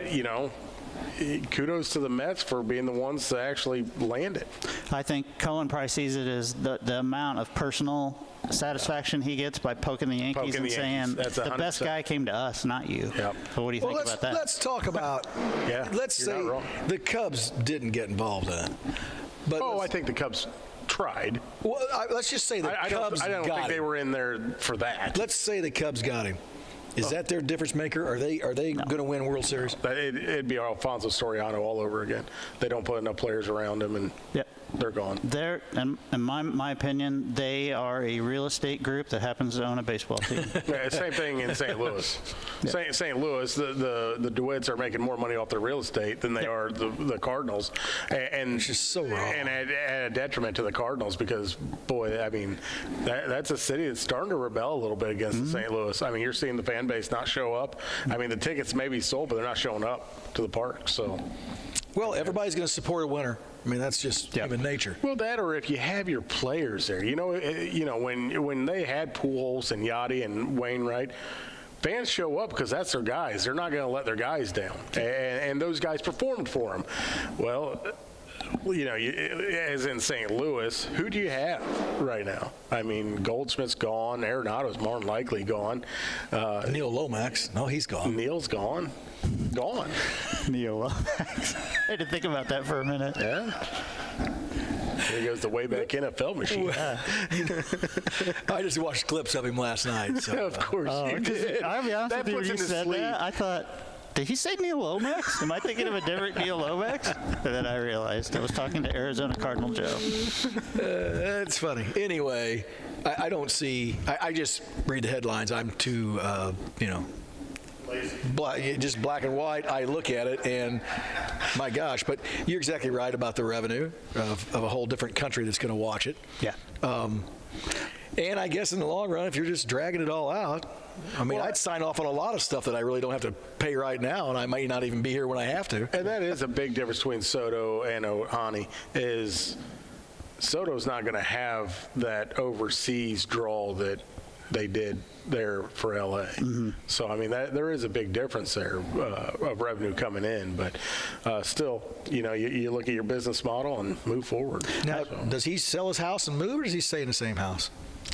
kudos to the Mets for being the ones to actually land it. I think Cohen probably sees it as the amount of personal satisfaction he gets by poking the Yankees and saying, the best guy came to us, not you. Yep. So what do you think about that? Let's talk about, let's you're say not wrong. the Cubs didn't get involved in it. But I think the Cubs tried. Well, let's just say the Cubs I don't got think him. they were in there for that. Let's say the Cubs got him. Is that their difference maker? Are they going to win World Series? It'd be Alfonso Soriano all over again. They don't put enough players around him, and they're gone. They're, in my opinion, they are a real estate group that happens to own a baseball team. Yeah, same thing in St. Louis. St. Louis, the DeWitts are making more money off their real estate than they are the Cardinals, and which is so wrong. And at a detriment to the Cardinals, because boy, I mean, that's a city that's starting to rebel a little bit against St. Louis. I mean, you're seeing the fan base not show up. I mean, the tickets may be sold, but they're not showing up to the park. So, well, everybody's going to support a winner. I mean, that's just human nature. Well, that, or if you have your players there, when they had Pujols and Yachty and Wainwright, fans show up because that's their guys. They're not going to let their guys down, and those guys performed for them. Well, as in St. Louis, who do you have right now? I mean, Goldschmidt's gone. Arenado's more than likely gone. Neil Lomax, no, he's gone. Neil's gone. Gone. Neil Lomax. I had to think about that for a minute. Yeah. There goes the Wayback NFL machine. I just watched clips of him last night. So, of course you did. I'll be honest That with you, puts when you him to said sleep. that, I thought, did he say Neil Lomax? Am I thinking of a different Neil Lomax? And then I realized I was talking to Arizona Cardinal Joe. That's funny. Anyway, I don't see. I just read the headlines. I'm too, just black and white. I look at it and, my gosh. But you're exactly right about the revenue of a whole different country that's going to watch it. Yeah. And I guess in the long run, if you're just dragging it all out, I mean, I'd sign off on a lot of stuff that I really don't have to pay right now, and I might not even be here when I have to. And that is a big difference between Soto and Ohtani, is Soto's not going to have that overseas draw that they did there for LA. Mm-hmm. So, I mean, there is a big difference there of revenue coming in. But still, you look at your business model and move forward. Now, does he sell his house and move, or does he stay in the same house?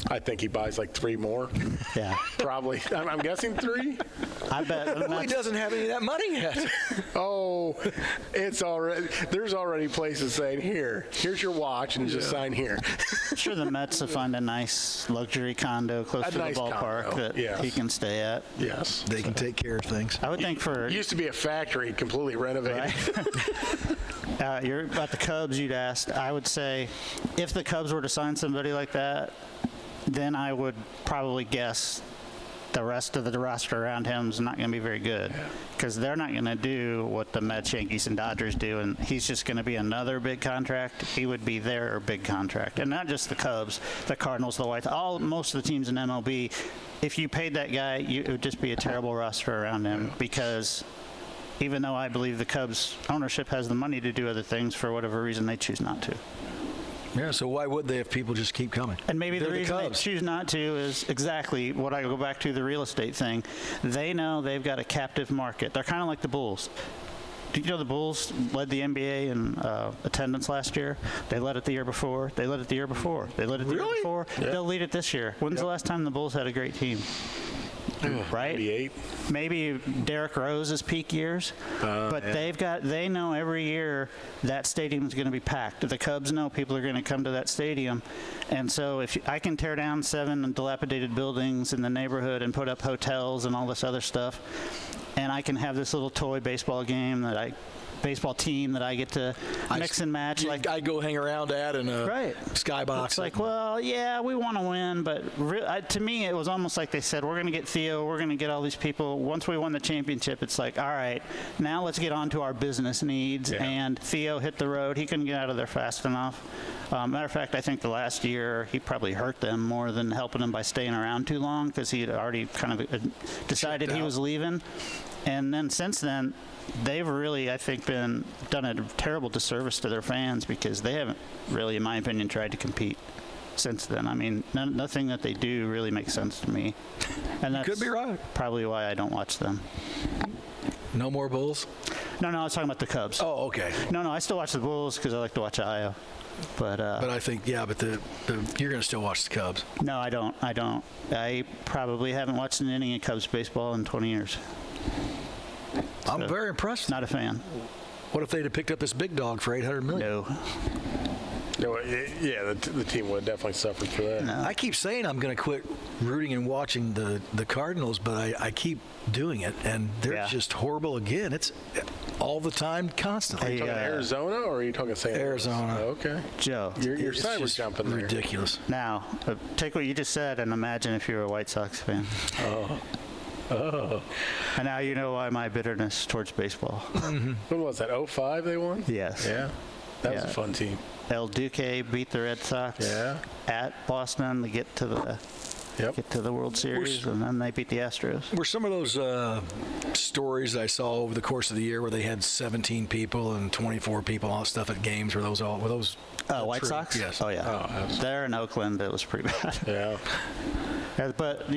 I think he buys like 3 more. Yeah. Probably. I'm guessing 3. I bet. Well, he doesn't have any of that money yet. Oh, there's already places saying, here's your watch, and just sign here. I'm sure the Mets will find a nice luxury condo close to the ballpark that he can stay at. Yes. They can take care of things. I would think for... It used to be a factory, completely renovated. Right? You're about the Cubs, you'd asked. I would say if the Cubs were to sign somebody like that, then I would probably guess the rest of the roster around him is not going to be very good, because they're not going to do what the Mets, Yankees, and Dodgers do, and he's just going to be another big contract. He would be their big contract, and not just the Cubs, the Cardinals, the Whites, most of the teams in MLB. If you paid that guy, it would just be a terrible roster around him, because even though I believe the Cubs ownership has the money to do other things, for whatever reason they choose not to. Yeah, so why would they if people just keep coming? And maybe the reason they choose not to is exactly what I go back to, the real estate thing. They know they've got a captive market. They're kind of like the Bulls. Do you know the Bulls led the NBA in attendance last year? They led it the year before. They led it the year before. They led it the year before. Yeah. They'll lead it this year. When's the last time the Bulls had a great team? Right? 88. Maybe Derrick Rose's peak years, but they know every year that stadium is going to be packed. The Cubs know people are going to come to that stadium, and so if I can tear down 7 dilapidated buildings in the neighborhood and put up hotels and all this other stuff, and I can have this little toy baseball game that I baseball team that I get to mix and match. Like I go hang around at in a skybox. It's like, well, yeah, we want to win, but to me, it was almost like they said, we're going to get Theo, we're going to get all these people. Once we won the championship, it's like, all right, now let's get on to our business needs. Yeah. And Theo hit the road. He couldn't get out of there fast enough. Matter of fact, I think the last year he probably hurt them more than helping them by staying around too long, because he had already kind of decided he was leaving. And then since then, they've really, I think, done a terrible disservice to their fans, because they haven't really, in my opinion, tried to compete since then. I mean, nothing that they do really makes sense to me. And that's could be right. Probably why I don't watch them. No more Bulls? No, I was talking about the Cubs. Oh, okay. No, I still watch the Bulls because I like to watch Io. But I think, yeah, but you're going to still watch the Cubs. No, I don't. I probably haven't watched an inning of Cubs baseball in 20 years. I'm very impressed. Not a fan. What if they'd have picked up this big dog for $800 million? No. Yeah, the team would have definitely suffered for that. No. I keep saying I'm going to quit rooting and watching the Cardinals, but I keep doing it, and they're just horrible again. It's all the time, constantly. Are you talking Arizona, or are you talking St. Arizona? Oh, okay. Joe. Your side was jumping there. Ridiculous. Now, take what you just said and imagine if you were a White Sox fan. Oh. And now you know why my bitterness towards baseball. Mm-hmm. What was that, 05 they won? Yes. Yeah. That was a fun team. El Duque beat the Red Sox at Boston to get to the World Series, and then they beat the Astros. Were some of those stories I saw over the course of the year where they had 17 people and 24 people, all that stuff at games, were those White true? Sox? Yes. Oh, yeah. There in Oakland, it was pretty bad. Yeah. But,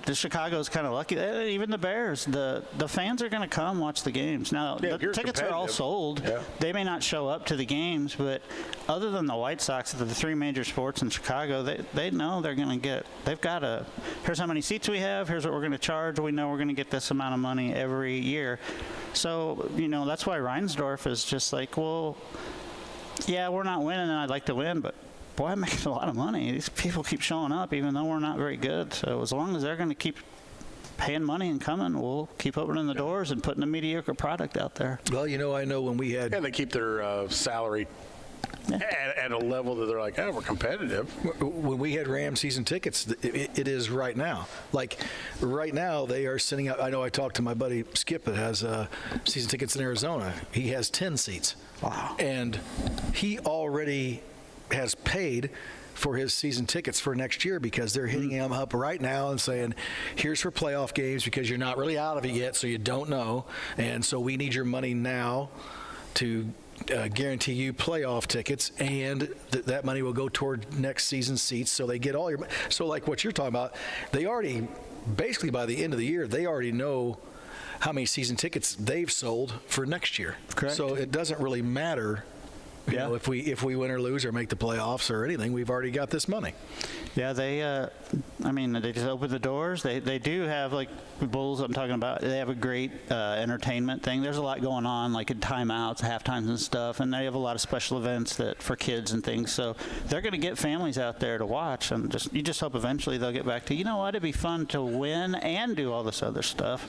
the Chicago's kind of lucky. Even the Bears, the fans are going to come watch the games. Now, the tickets are all sold. Yeah. They may not show up to the games, but other than the White Sox, the three major sports in Chicago, they know they're going to get. They've got here's how many seats we have. Here's what we're going to charge. We know we're going to get this amount of money every year. So, that's why Reinsdorf is just like, well, yeah, we're not winning, and I'd like to win, but boy, I'm making a lot of money. These people keep showing up, even though we're not very good. So as long as they're going to keep paying money and coming, we'll keep opening the doors and putting a mediocre product out there. Well, I know when we had... And they keep their salary at a level that they're like, oh, we're competitive. When we had Rams season tickets, it is right now. Like, right now, they are sending out... I know I talked to my buddy Skip that has season tickets in Arizona. He has 10 seats. Wow. And he already has paid for his season tickets for next year, because they're hitting him up right now and saying, here's for playoff games, because you're not really out of it yet, so you don't know, and so we need your money now to guarantee you playoff tickets, and that money will go toward next season's seats, so they get all your... So like what you're talking about, they already, basically by the end of the year, they already know how many season tickets they've sold for next year. Correct. So it doesn't really matter if we win or lose or make the playoffs or anything, we've already got this money. Yeah, they just open the doors. They do have, like the Bulls I'm talking about, they have a great entertainment thing. There's a lot going on, like in timeouts, halftimes and stuff, and they have a lot of special events for kids and things. So they're going to get families out there to watch, and you just hope eventually they'll get back to, it'd be fun to win and do all this other stuff.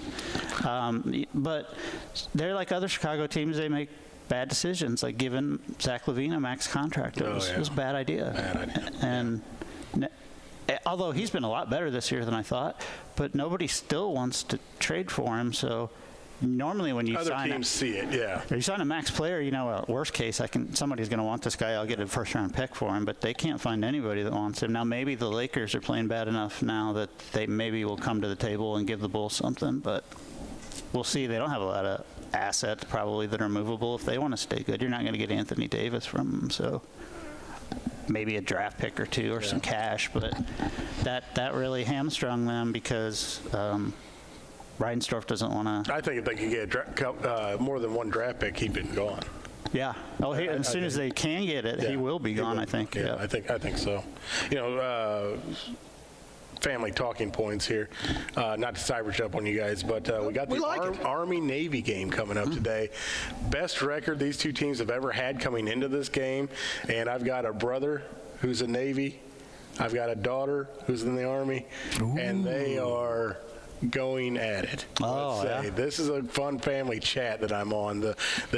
But they're like other Chicago teams. They make bad decisions, like giving Zach LaVine a max contract. It was a bad idea. And although he's been a lot better this year than I thought, but nobody still wants to trade for him. So normally when you other teams see it, you sign a max player, well, worst case, somebody's going to want this guy. I'll get a first-round pick for him, but they can't find anybody that wants him. Now maybe the Lakers are playing bad enough now that they maybe will come to the table and give the Bulls something, but we'll see. They don't have a lot of assets probably that are movable. If they want to stay good, you're not going to get Anthony Davis from them, so maybe a draft pick or two or some cash, but that really hamstrung them because Reinsdorf doesn't want to. I think if they could get more than one draft pick, he'd been gone. Yeah. As soon as they can get it, he will be gone, I think. Yeah, I think so. Family talking points here. Not to cyber jump on you guys, but we got the Army-Navy game coming up today. Best record these two teams have ever had coming into this game. And I've got a brother who's a Navy. I've got a daughter who's in the Army. Ooh. And they are going at it. Oh, Let's say. This is a fun family chat that I'm on. The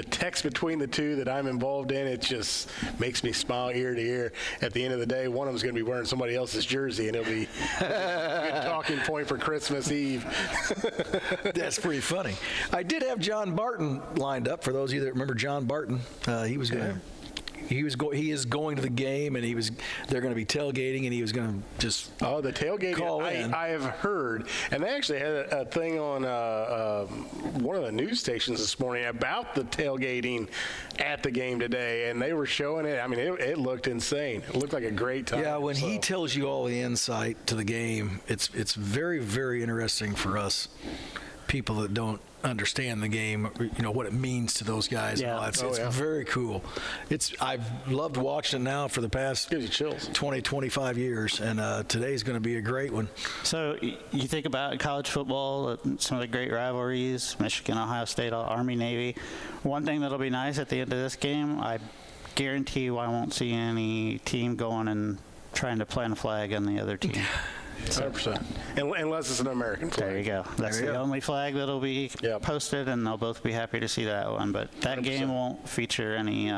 text between the two that I'm involved in, it just makes me smile ear to ear. At the end of the day, one of them's going to be wearing somebody else's jersey, and it'll be a good talking point for Christmas Eve. That's pretty funny. I did have John Barton lined up. For those of you that remember John Barton, he was going to. He is going to the game, and they're going to be tailgating, and he was going to just the tailgating. call in. I have heard, and they actually had a thing on one of the news stations this morning about the tailgating at the game today, and they were showing it. I mean, it looked insane. It looked like a great time. Yeah, when he tells you all the insight to the game, it's very, very interesting for us people that don't understand the game, what it means to those guys. Yeah. It's very cool. I've loved watching it now for the past gives you chills. 20, 25 years, and today's going to be a great one. So you think about college football, some of the great rivalries, Michigan, Ohio State, Army, Navy. One thing that'll be nice at the end of this game, I guarantee you I won't see any team going and trying to plant a flag on the other team. 100%. Unless it's an American flag. There you go. That's the only flag that'll be posted, and they'll both be happy to see that one. But that 100%. Game won't feature any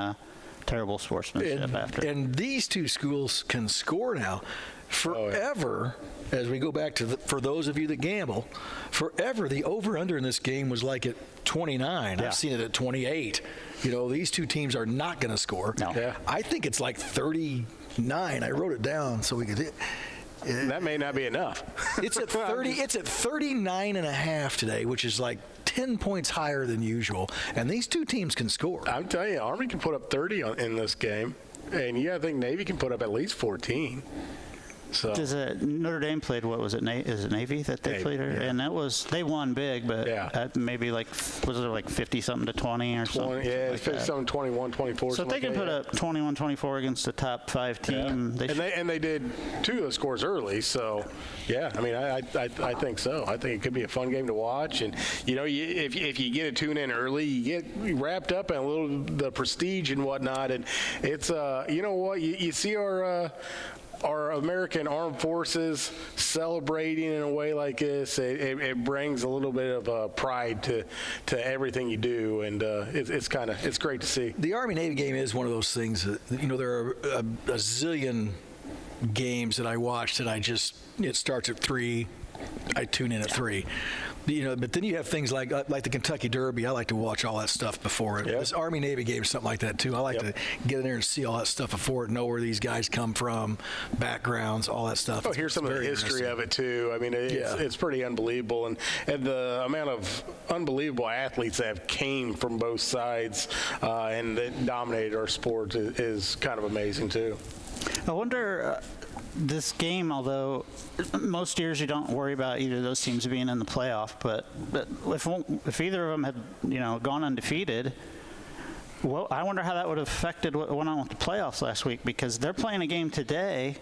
terrible sportsmanship after. And these two schools can score now forever. As we go back to for those of you that gamble, forever the over-under in this game was like at 29. I've seen it at 28. These two teams are not going to score. No. Yeah. I think it's like 39. I wrote it down so we could hit. That may not be enough. It's at 30. It's at 39.5 today, which is like 10 points higher than usual. And these two teams can score. I'm telling you, Army can put up 30 in this game, and I think Navy can put up at least 14. So Notre Dame played, what was it? Is it Navy that they played? Yeah. And they won big, but maybe was it like 50 something to 20 or something? Yeah, it's 50 21, 24. So if they can put up 21-24 against the top 5 team, they did 2 of the scores early. So yeah, I mean, I think so. I think it could be a fun game to watch, and if you get a tune in early, you get wrapped up in the prestige and whatnot, and it's you see our American Armed Forces celebrating in a way like this, it brings a little bit of pride to everything you do, and it's great to see. The Army-Navy game is one of those things that, there are a zillion games that I watch that it starts at 3, I tune in at 3. But then you have things like the Kentucky Derby. I like to watch all that stuff before it. This Army-Navy game is something like that, too. I like to get in there and see all that stuff before it, know where these guys come from, backgrounds, all that stuff. Here's some of the history of it, too. I mean, it's pretty unbelievable. And the amount of unbelievable athletes that came from both sides and that dominated our sport is kind of amazing, too. I wonder... this game, although most years you don't worry about either of those teams being in the playoff, but if either of them had gone undefeated, well, I wonder how that would have affected what went on with the playoffs last week, because they're playing a game today,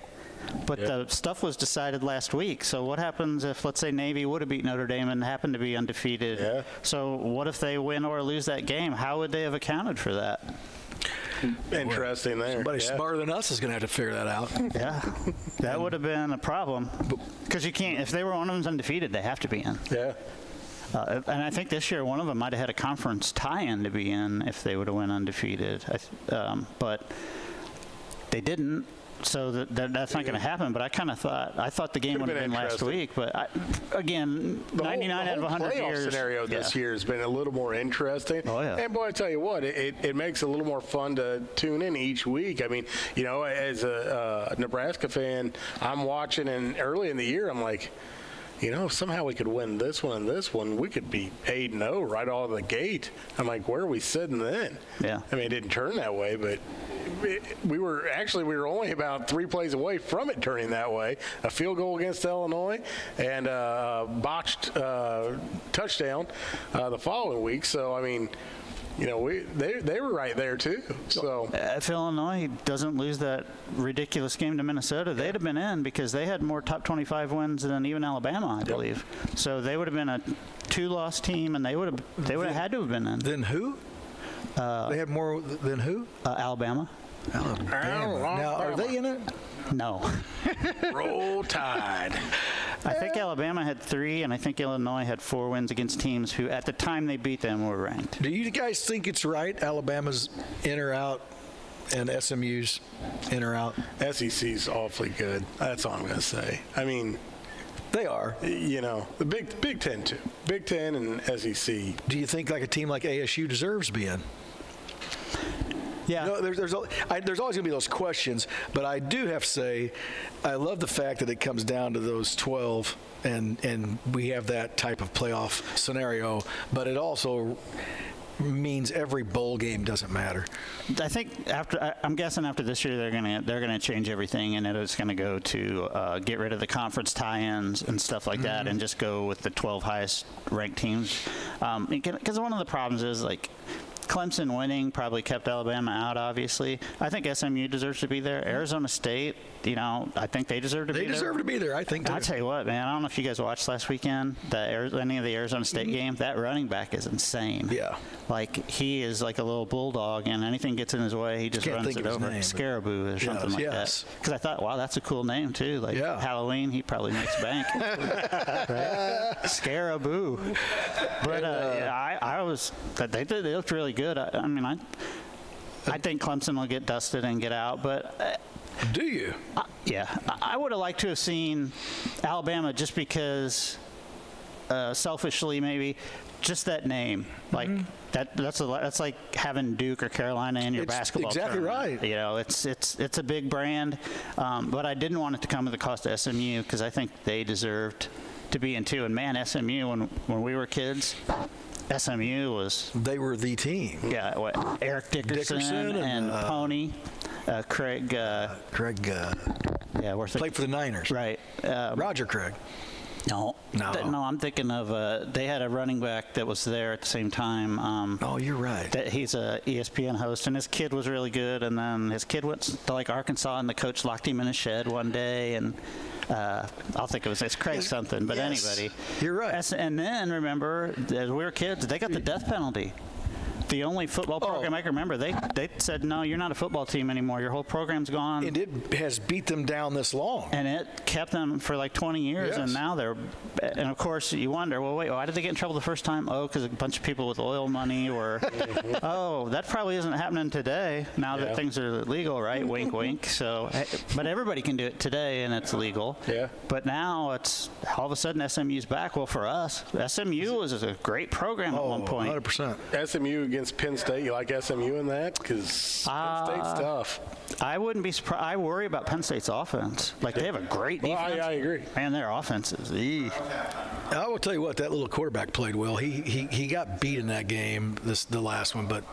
but the stuff was decided last week. So what happens if, let's say, Navy would have beat Notre Dame and happened to be undefeated? Yeah. So what if they win or lose that game? How would they have accounted for that? Interesting there. Somebody smarter than us is going to have to figure that out. Yeah, that would have been a problem, because you can't. If they were one of them's undefeated, they have to be in. Yeah. And I think this year one of them might have had a conference tie-in to be in if they would have went undefeated, but they didn't. So that's not going to happen. But I thought the game would have been last week. But again, 99 out of 100 years. The scenario this year has been a little more interesting. Oh yeah. And boy, I tell you what, it makes it a little more fun to tune in each week. I mean, as a Nebraska fan, I'm watching, and early in the year, I'm like, somehow we could win this one and this one. We could be 8-0 right out of the gate. I'm like, where are we sitting then? Yeah. I mean, it didn't turn that way, but we were only about 3 plays away from it turning that way. A field goal against Illinois and a botched touchdown the following week. So, I mean, they were right there too. So if Illinois doesn't lose that ridiculous game to Minnesota, they'd have been in, because they had more top 25 wins than even Alabama, I believe. So they would have been a 2-loss team, and they would have had to have been in. Then who? They had more than who? Alabama. Alabama. Now, are they in it? No. Roll Tide. I think Alabama had 3, and I think Illinois had 4 wins against teams who, at the time they beat them, were ranked. Do you guys think it's right? Alabama's in or out, and SMU's in or out? SEC's awfully good. That's all I'm going to say. I mean, they are. You know, the Big Ten too. Big Ten and SEC. Do you think like a team like ASU deserves to be in? Yeah. You know, there's always going to be those questions, but I do have to say, I love the fact that it comes down to those 12, and we have that type of playoff scenario. But it also means every bowl game doesn't matter. I think I'm guessing after this year they're gonna change everything, and it's gonna go to get rid of the conference tie-ins and stuff like that, and just go with the 12 highest ranked teams. Because one of the problems is like Clemson winning probably kept Alabama out, obviously. I think SMU deserves to be there. Arizona State, you know, I think they deserve to be there. They deserve to be there, I think, too. I'll tell you what, man, I don't know if you guys watched last weekend, any of the Arizona State game. That running back is insane. Yeah. Like, he is like a little bulldog, and anything gets in his way, he just runs it over. Scaraboo or something like that. Because I thought, wow, that's a cool name, too. Like, Halloween, he probably makes bank. Right? Scaraboo. But they looked really good. I mean, I think Clemson will get dusted and get out, but do you? Yeah, I would have liked to have seen Alabama just because, selfishly maybe, just that name, like that's like having Duke or Carolina in your basketball. Exactly tournament. right. You know, it's a big brand, but I didn't want it to come at the cost of SMU because I think they deserved to be in 2. And man, SMU when we were kids. SMU was... They were the team. Yeah, Eric Dickerson and Pony, Craig... yeah, played for the Niners. Right. Roger Craig. No, I'm thinking of... they had a running back that was there at the same time. Oh, you're right. He's a ESPN host, and his kid was really good, and then his kid went to, like, Arkansas, and the coach locked him in a shed one day, and... I'll think it's Craig something, but anybody. You're right. And then remember, as we were kids, they got the death penalty. The only football program I can remember, they said, no, you're not a football team anymore. Your whole program's gone. And it has beat them down this long. And it kept them for like 20 years, and now they're... And, of course, you wonder, well, wait, why did they get in trouble the first time? Oh, because a bunch of people with oil money or... Oh, that probably isn't happening today now that things are legal, right? Wink, wink. So, but everybody can do it today, and it's legal. Yeah. But now it's... All of a sudden, SMU's back. Well, for us, SMU was a great program at one point. 100%. SMU against Penn State, you like SMU in that? Because Penn State's tough. I wouldn't be surprised. I worry about Penn State's offense. Like, they have a great defense. I agree. Man, their offense is... I will tell you what, that little quarterback played well. He got beat in that game, the last one, but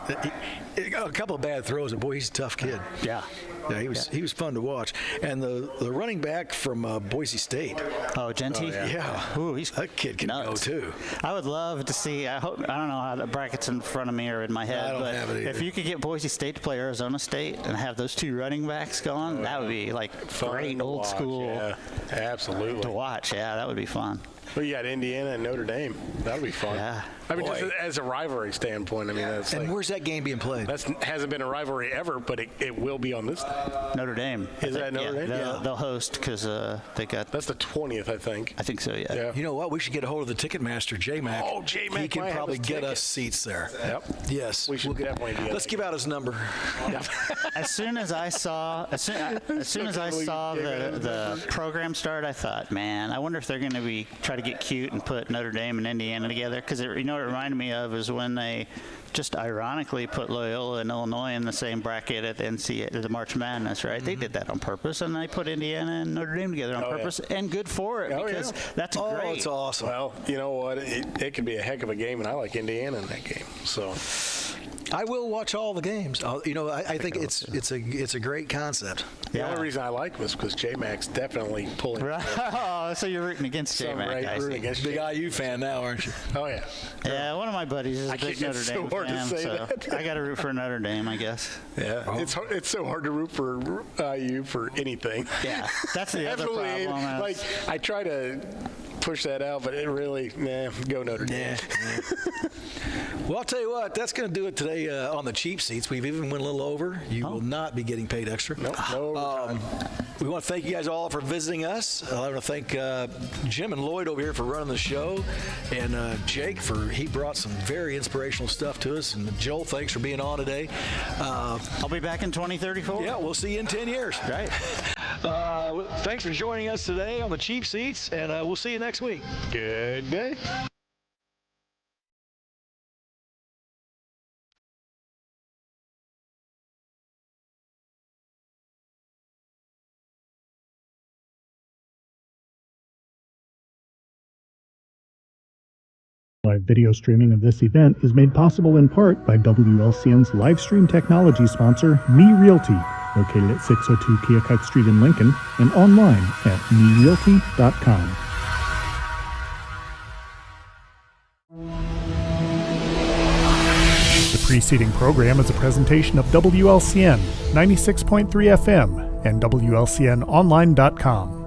he got a couple of bad throws, and boy, he's a tough kid. Yeah. Yeah, he was fun to watch. And the running back from Boise State. Oh, Genty? Yeah. Ooh, that kid can go, too. I would love to see, I don't know how the bracket's in front of me or in my head, I don't have it either. If you could get Boise State to play Arizona State and have those 2 running backs going, that would be like great old school. Yeah, absolutely. To watch, that would be fun. Well, you got Indiana and Notre Dame. That would be fun. Yeah. I mean, just as a rivalry standpoint, I mean, that's and where's that game being played? That hasn't been a rivalry ever, but it will be on this. Notre Dame. Is that Notre Dame? They'll host because they got. That's the 20th, I think. I think so. Yeah. You know what? We should get a hold of the Ticketmaster, J-Mac. Oh, J-Mac. He can probably get us seats there. Yep. Yes. We should definitely do that. Let's give out his number. As soon as I saw the program start, I thought, man, I wonder if they're going to try to get cute and put Notre Dame and Indiana together, because you know what it reminded me of is when they just ironically put Loyola and Illinois in the same bracket at the March Madness, right? They did that on purpose, and they put Indiana and Notre Dame together on purpose, and good for it, because that's great. Oh, it's awesome. Well, you know what? It could be a heck of a game, and I like Indiana in that game. So I will watch all the games. I think it's a great concept. The only reason I like was because J-Mac's definitely pulling. Oh, so you're rooting against J-Mac. Big IU fan now, aren't you? Oh, yeah. Yeah, one of my buddies is a big Notre Dame fan, so I got to root for Notre Dame, I guess. Yeah, it's so hard to root for IU for anything. Yeah, that's the other problem. Like, I try to push that out, but it really, go Notre Dame. Well, I'll tell you what, that's going to do it today on the cheap seats. We've even went a little over. You will not be getting paid extra. No overtime. We want to thank you guys all for visiting us. I want to thank Jim and Lloyd over here for running the show, and Jake he brought some very inspirational stuff to us. And Joel, thanks for being on today. I'll be back in 2034. Yeah, we'll see you in 10 years. Right. Thanks for joining us today on the cheap seats, and we'll see you next week. Good day. Live video streaming of this event is made possible in part by WLCN's live stream technology sponsor, Me Realty, located at 602 Keokuk Street in Lincoln, and online at merealty.com. The preceding program is a presentation of WLCN 96.3 FM and WLCNonline.com.